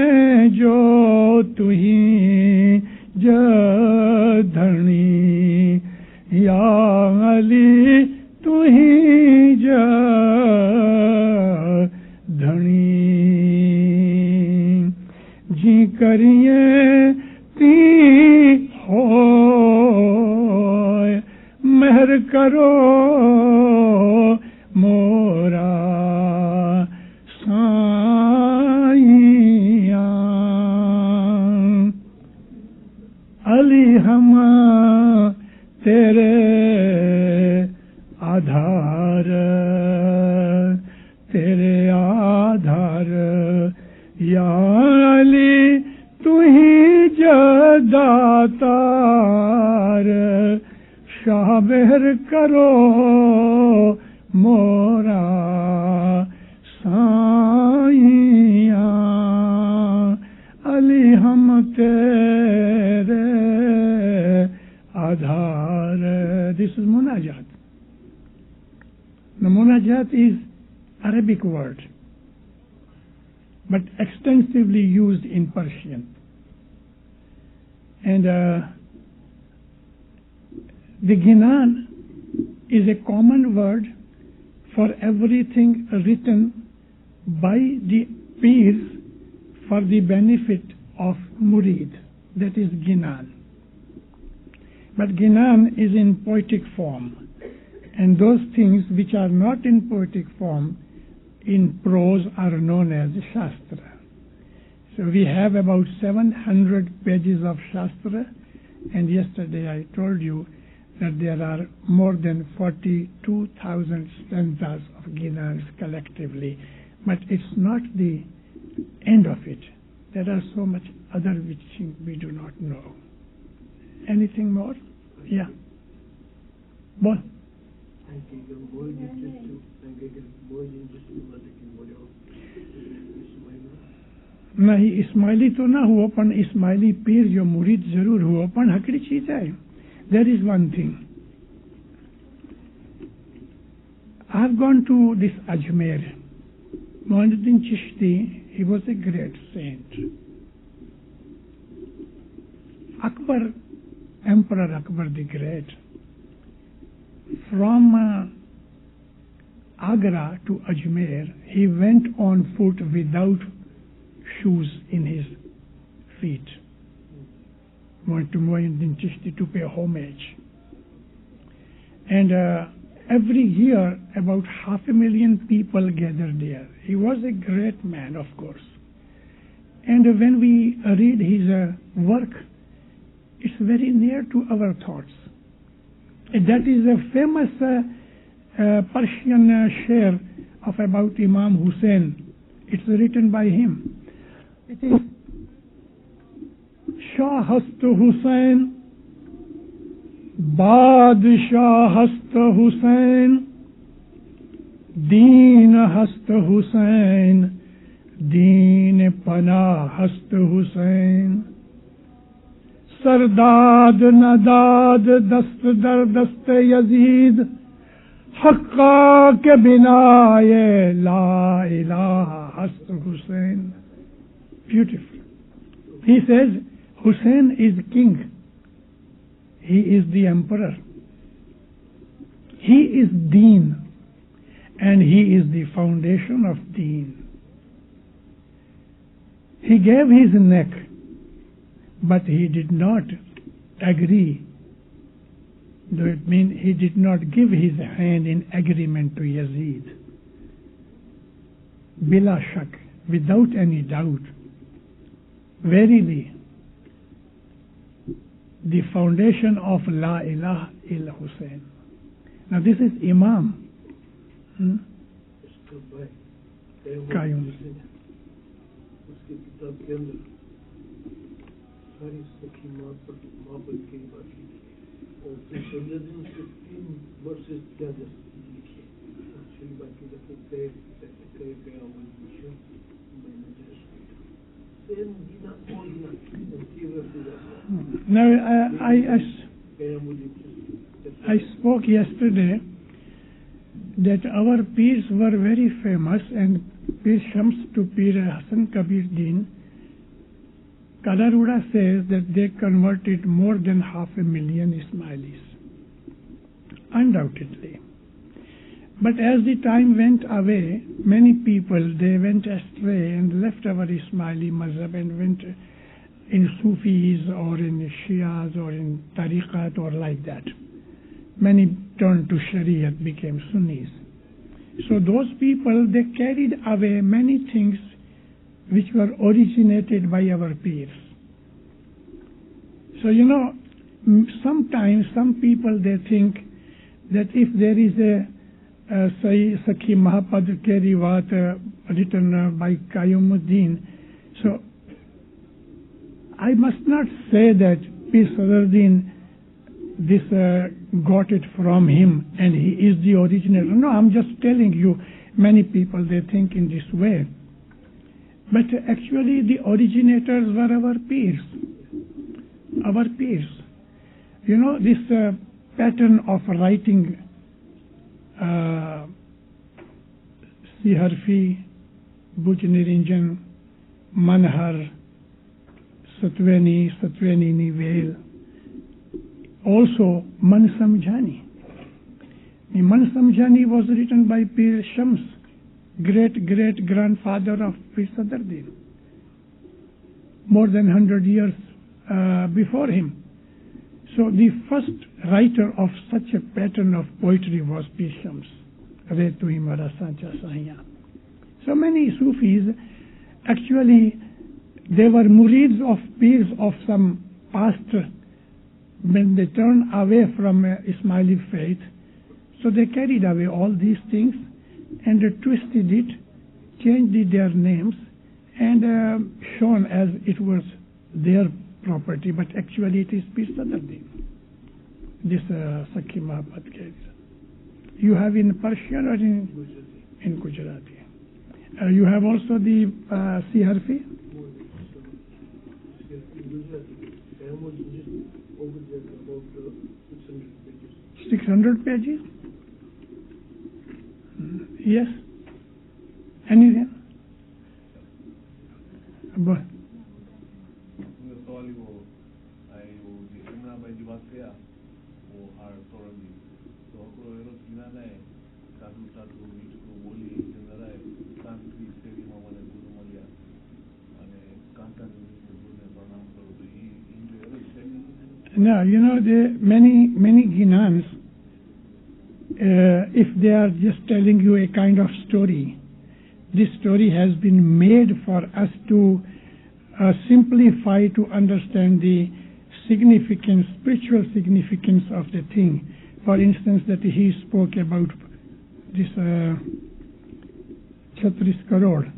Jo Tuhi Jadhani Ya Ali Tuhi Jadhani Ji kariye ti hoy Meher karo mora Ali hum tere aadhar ya Ali tuhi jadatar shah meher karo mora saiyan Ali hum tere Adhar. This is Munajat. Now, Munajat is Arabic word, but extensively used in Persian. And the Ginan is a common word for everything written by the Pirs for the benefit of Murid. That is Ginan. But Ginan is in poetic form, and those things which are not in poetic form in prose are known as Shastra. So we have about 700 pages of Shastra, and yesterday I told you that there are more than 42,000 stanzas of Ginans collectively. But it's not the end of it. There are so much other which we do not know. Anything more? Yeah. Bol. नहीं इस्माइली तो ना हुआ पण इस्माइली पीर जो मुरीद जरूर हुआ पण हकड़ी चीज है. There is one thing. I have gone to this Ajmer. Muhammaduddin Chishti, he was a great saint. Akbar, Emperor Akbar the Great, from Agra to Ajmer, he went on foot without shoes in his feet. Went to Muhyiddin Chishti to pay homage. And every year about 500,000 people gathered there. He was a great man, of course. And when we read his work, it's very near to our thoughts. That is a famous Persian share of about Imam Hussein. It's written by him. It is Shah hast Hussein, Badshah hast Hussein, Deen hast Hussein, Deen Panah hast Hussein. Sardad Nadad Dast Dar Dast Yazid, Haqqa ke binaye La ilaha hast Hussein. Beautiful. He says Hussein is king. He is the emperor. He is Deen, and he is the foundation of Deen. He gave his neck, but he did not agree. That means he did not give his hand in agreement to Yazid. Bila shak, without any doubt. Verily, the foundation of La ilaha illa Hussein. Now this is Imam. Qayyum. उसके किताब के अंदर सारी सखी मापद की बात की और सैयदीन से 3 वर्ष ज्यादा लिखी और चली बाकी जब कई कयामत मैंने जैसे Now, I spoke yesterday that our peers were very famous, and Pir Shams to Pir Hassan Kabir Din, Kadaruda says that they converted more than 500,000 Ismailis. Undoubtedly. But as the time went away, many people, they went astray and left our Ismaili mazhab and went in Sufis or in Shias or in Tariqat or like that. Many turned to Shariat, became Sunnis. So those people, they carried away many things which were originated by our peers. So, sometimes some people, they think that if there is a Sakhi Mahapad ke riwayat written by Qayyumuddin, so I must not say that Pir Sadruddin this got it from him and he is the originator. No, I'm just telling you, many people, they think in this way. But actually the originators were our peers. Our peers. This pattern of writing Siharfi, Bujnirinjan, Manhar, Satweni, Satweni Nivel, also Man Samjhani. Man Samjhani was written by Pir Shams, great-great-grandfather of Pir Sadruddin, more than 100 years before him. So the first writer of such a pattern of poetry was Pir Shams. So many Sufis, actually, they were murids of peers of some past. When they turned away from Ismaili faith, so they carried away all these things and twisted it, changed their names, and shown as it was their property, but actually it is Pir Sadruddin. This Sakhi Mahapad case. You have in Persian or in Gujarati? You have also the Siharfi? 600 pages? Yes? Anything? Bakya or our authority. So, Ginana, Tatu Tatu, Mituku, Woli, Generai, Santri, Serima, and Gurumalia, and Kantan, No, you know, many Ginans, if they are just telling you a kind of story, this story has been made for us to simplify to understand the significance, spiritual significance of the thing. For instance, that he spoke about this 36 crore.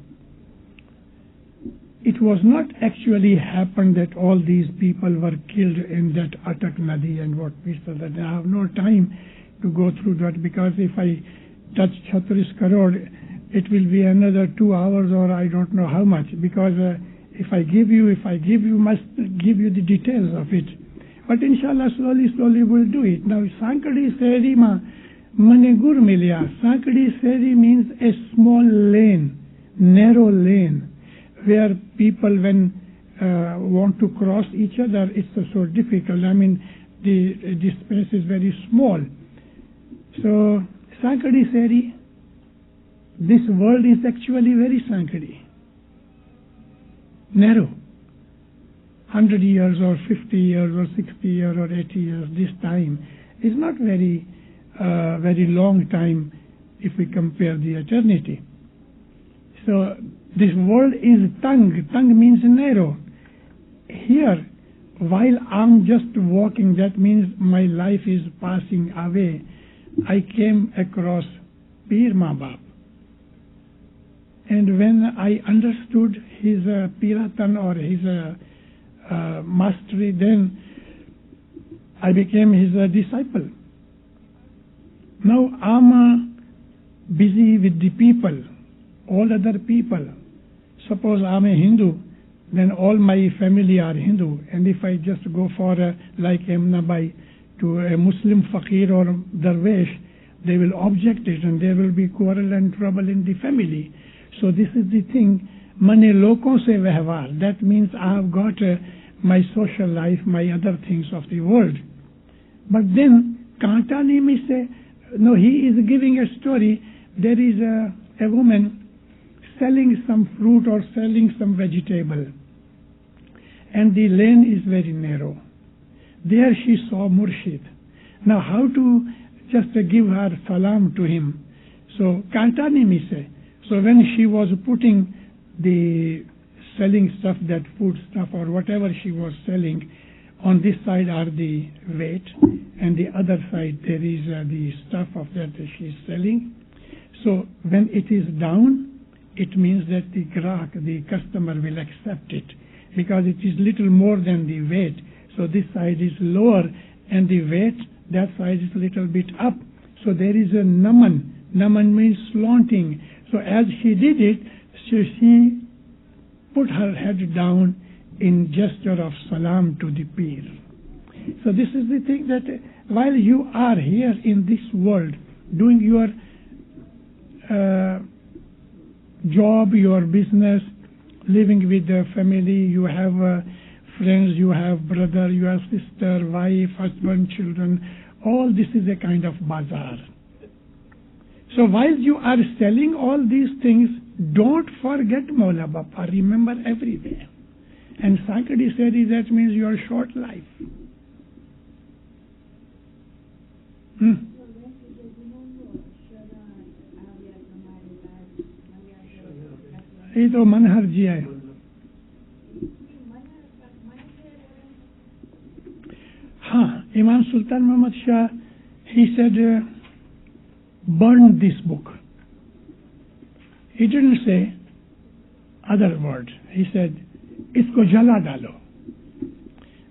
It was not actually happened that all these people were killed in that Atak Nadi and what we said. That I have no time to go through that, because if I touch 36 crore, it will be another 2 hours or I don't know how much, because if I give you, must give you the details of it. But inshallah, slowly we'll do it. Now, Sankadi Seri ma mane gur milya. Sankadi Seri means a small lane, narrow lane, where people, when want to cross each other, it's so difficult. I mean, the space is very small. So, Sankadi Seri, this world is actually very Sankadi, narrow. 100 years or 50 years or 60 years or 80 years, this time is not very long time if we compare the eternity. So this world is tongue. Tongue means narrow. Here, while I'm just walking, that means my life is passing away. I came across Pir Mabap. And when I understood his Piratan or his mastery, then I became his disciple. Now I'm busy with the people, all other people. Suppose I'm a Hindu, then all my family are Hindu. And if I just go for, like Emnabai, to a Muslim fakir or darwesh, they will object it and there will be quarrel and trouble in the family. So this is the thing, mane lokon se vyavhar. That means I have got my social life, my other things of the world. But then, Kanta Nimi say, no, he is giving a story. There is a woman selling some fruit or selling some vegetable. And the lane is very narrow. There she saw Murshid. Now how to just give her salam to him? So, Kanta Nimi say, so when she was putting the selling stuff, that food stuff or whatever she was selling, on this side are the weight and the other side there is the stuff of that she is selling. So when it is down, it means that the grahak, the customer, will accept it, because it is little more than the weight. So this side is lower and the weight, that side is a little bit up. So there is a naman. Naman means flaunting. So as she did it, she put her head down in gesture of salam to the Pir. So this is the thing, that while you are here in this world doing your job, your business, living with the family, you have friends, you have brother, you have sister, wife, husband, children, all this is a kind of bazaar. So while you are selling all these things, don't forget Maula Bappa, remember everywhere. And Sankadi said that means your short life. ये तो मनहर जी है. हाँ, Imam Sultan Muhammad Shah, he said, burn this book. He didn't say other words. He said, isko jala dalo.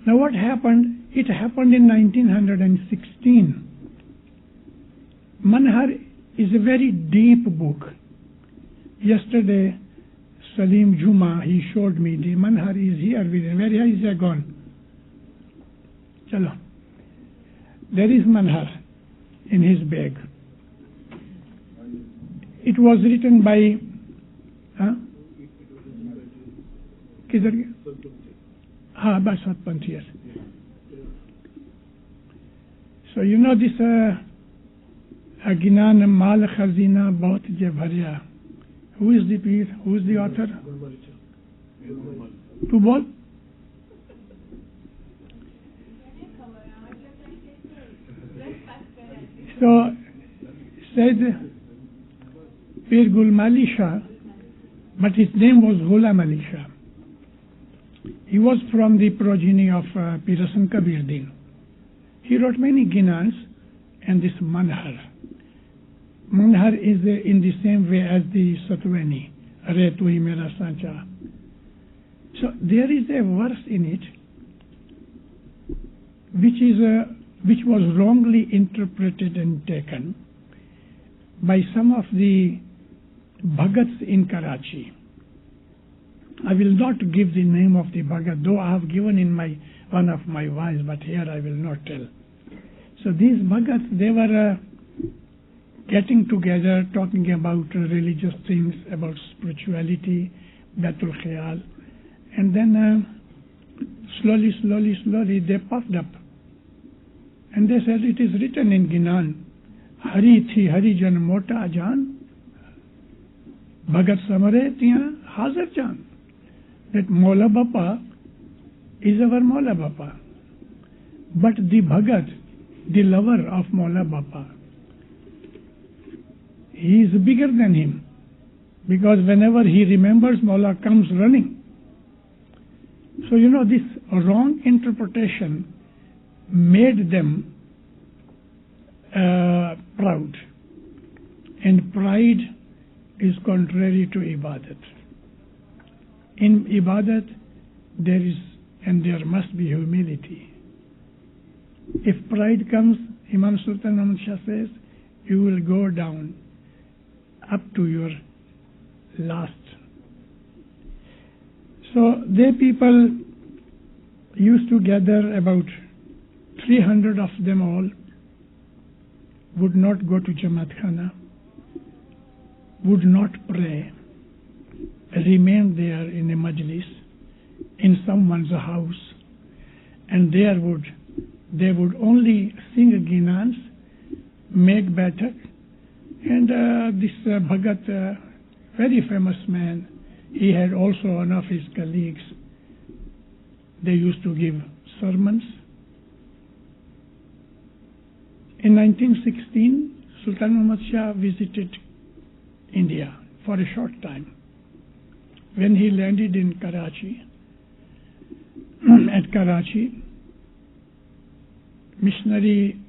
Now what happened? It happened in 1916. Manhar is a very deep book. Yesterday, Salim Juma, he showed me the Manhar is here with him. Where is he gone? Chalo. There is Manhar in his bag. It was written by by Satpant, yes. So you know this Ginan Mal Khazina Bahut Je Bharya. Who is the piece? Who is the author? Tu bol? So said Pir Gul Mali Shah, but his name was Ghulam Ali Shah. He was from the progeny of Pir Hasan Kabir Din. He wrote many Ginans and this Manhar. Manhar is in the same way as the Satwani, Re Tu Hi Mera Sancha. So there is a verse in it which was wrongly interpreted and taken by some of the Bhagats in Karachi. I will not give the name of the Bhagat, though I have given in one of my voice, but here I will not tell. So these Bhagats, they were getting together, talking about religious things, about spirituality, Batul Khayal, and then slowly they puffed up. And they said, it is written in Ginan, Hari thi Hari Jan Mota Jan, Bhagat Samare Tiya Hazar Jan. That Mola Bapa is our Mola Bapa. But the Bhagat, the lover of Mola Bapa, he is bigger than him. Because whenever he remembers, Mola comes running. So you know, this wrong interpretation made them proud. And pride is contrary to Ibadat. In Ibadat, there is and there must be humility. If pride comes, Imam Sultan Ahmad Shah says, you will go down up to your last. So they people used to gather, about 300 of them all, would not go to Jamaat Khana, would not pray, remain there in a majlis, in someone's house, and they would only sing Ginans, make batak, and this Bhagat, very famous man, he had also one of his colleagues. They used to give sermons. In 1916, Sultan Muhammad Shah visited India for a short time. When he landed in Karachi, at Karachi, missionary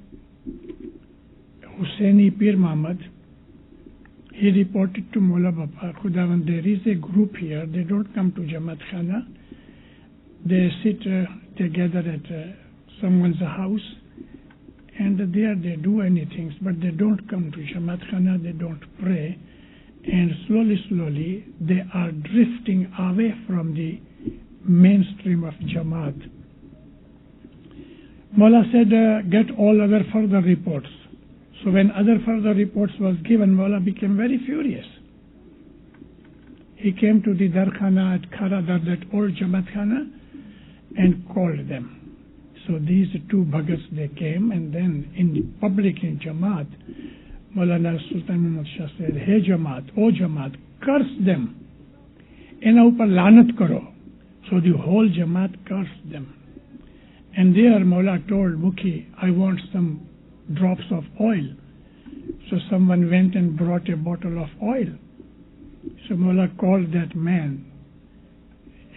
Hussaini Pir Muhammad, he reported to Mola Bapa, Khudawan, there is a group here, they don't come to Jamaat Khana, they sit together at someone's house, and there they do anything, but they don't come to Jamaat Khana, they don't pray, and slowly they are drifting away from the mainstream of Jamaat. Mullah said, get all other further reports. So when other further reports was given, Mullah became very furious. He came to the Darkhana at Kharadar, that old Jamaat Khana, and called them. So these two Bhagats, they came, and then in the public in Jamaat, Maulana Sultan Muhammad Shah said, Hey Jamaat, O Jamaat, curse them. Ena upar lanat karo. So the whole Jamaat cursed them. And there Maula told Mukhi, I want some drops of oil. So someone went and brought a bottle of oil. So Maula called that man,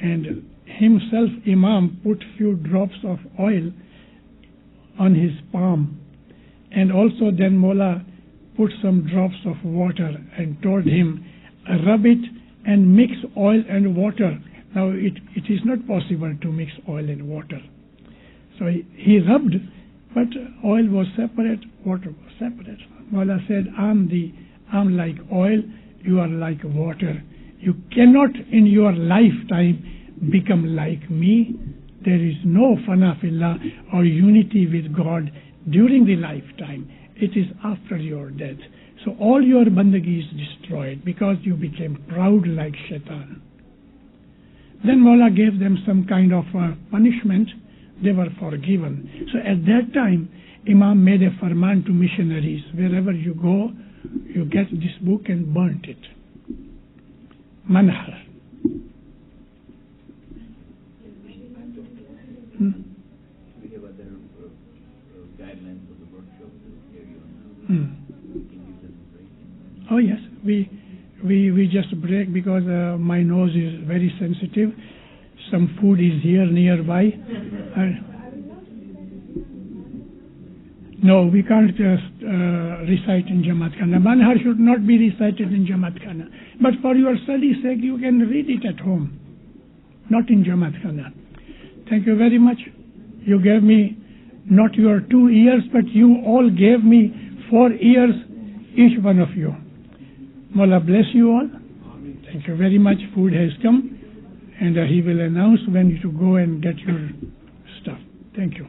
and himself, Imam, put few drops of oil on his palm, and also then Maula put some drops of water and told him, rub it and mix oil and water. Now it is not possible to mix oil and water. So he rubbed, but oil was separate, water was separate. Maula said, I'm like oil, you are like water. You cannot in your lifetime become like me. There is no fana fillah or unity with God during the lifetime. It is after your death. So all your bandagi is destroyed because you became proud like shaitan. Then Maula gave them some kind of punishment. they were forgiven. So at that time, Imam made a farman to missionaries. Wherever you go, you get this book and burnt it. Manhar. We have other guidelines for the workshop to carry on. We can give them a break. Oh yes, we just break because my nose is very sensitive. Some food is here nearby. No, we can't just recite in Jamaat Khana. Manhar should not be recited in Jamaat Khana. But for your study's sake, you can read it at home, not in Jamaat Khana. Thank you very much. You gave me not your 2 years, but you all gave me 4 years, each one of you. Mullah bless you all. Thank you very much. Food has come, and he will announce when you to go and get your stuff. Thank you.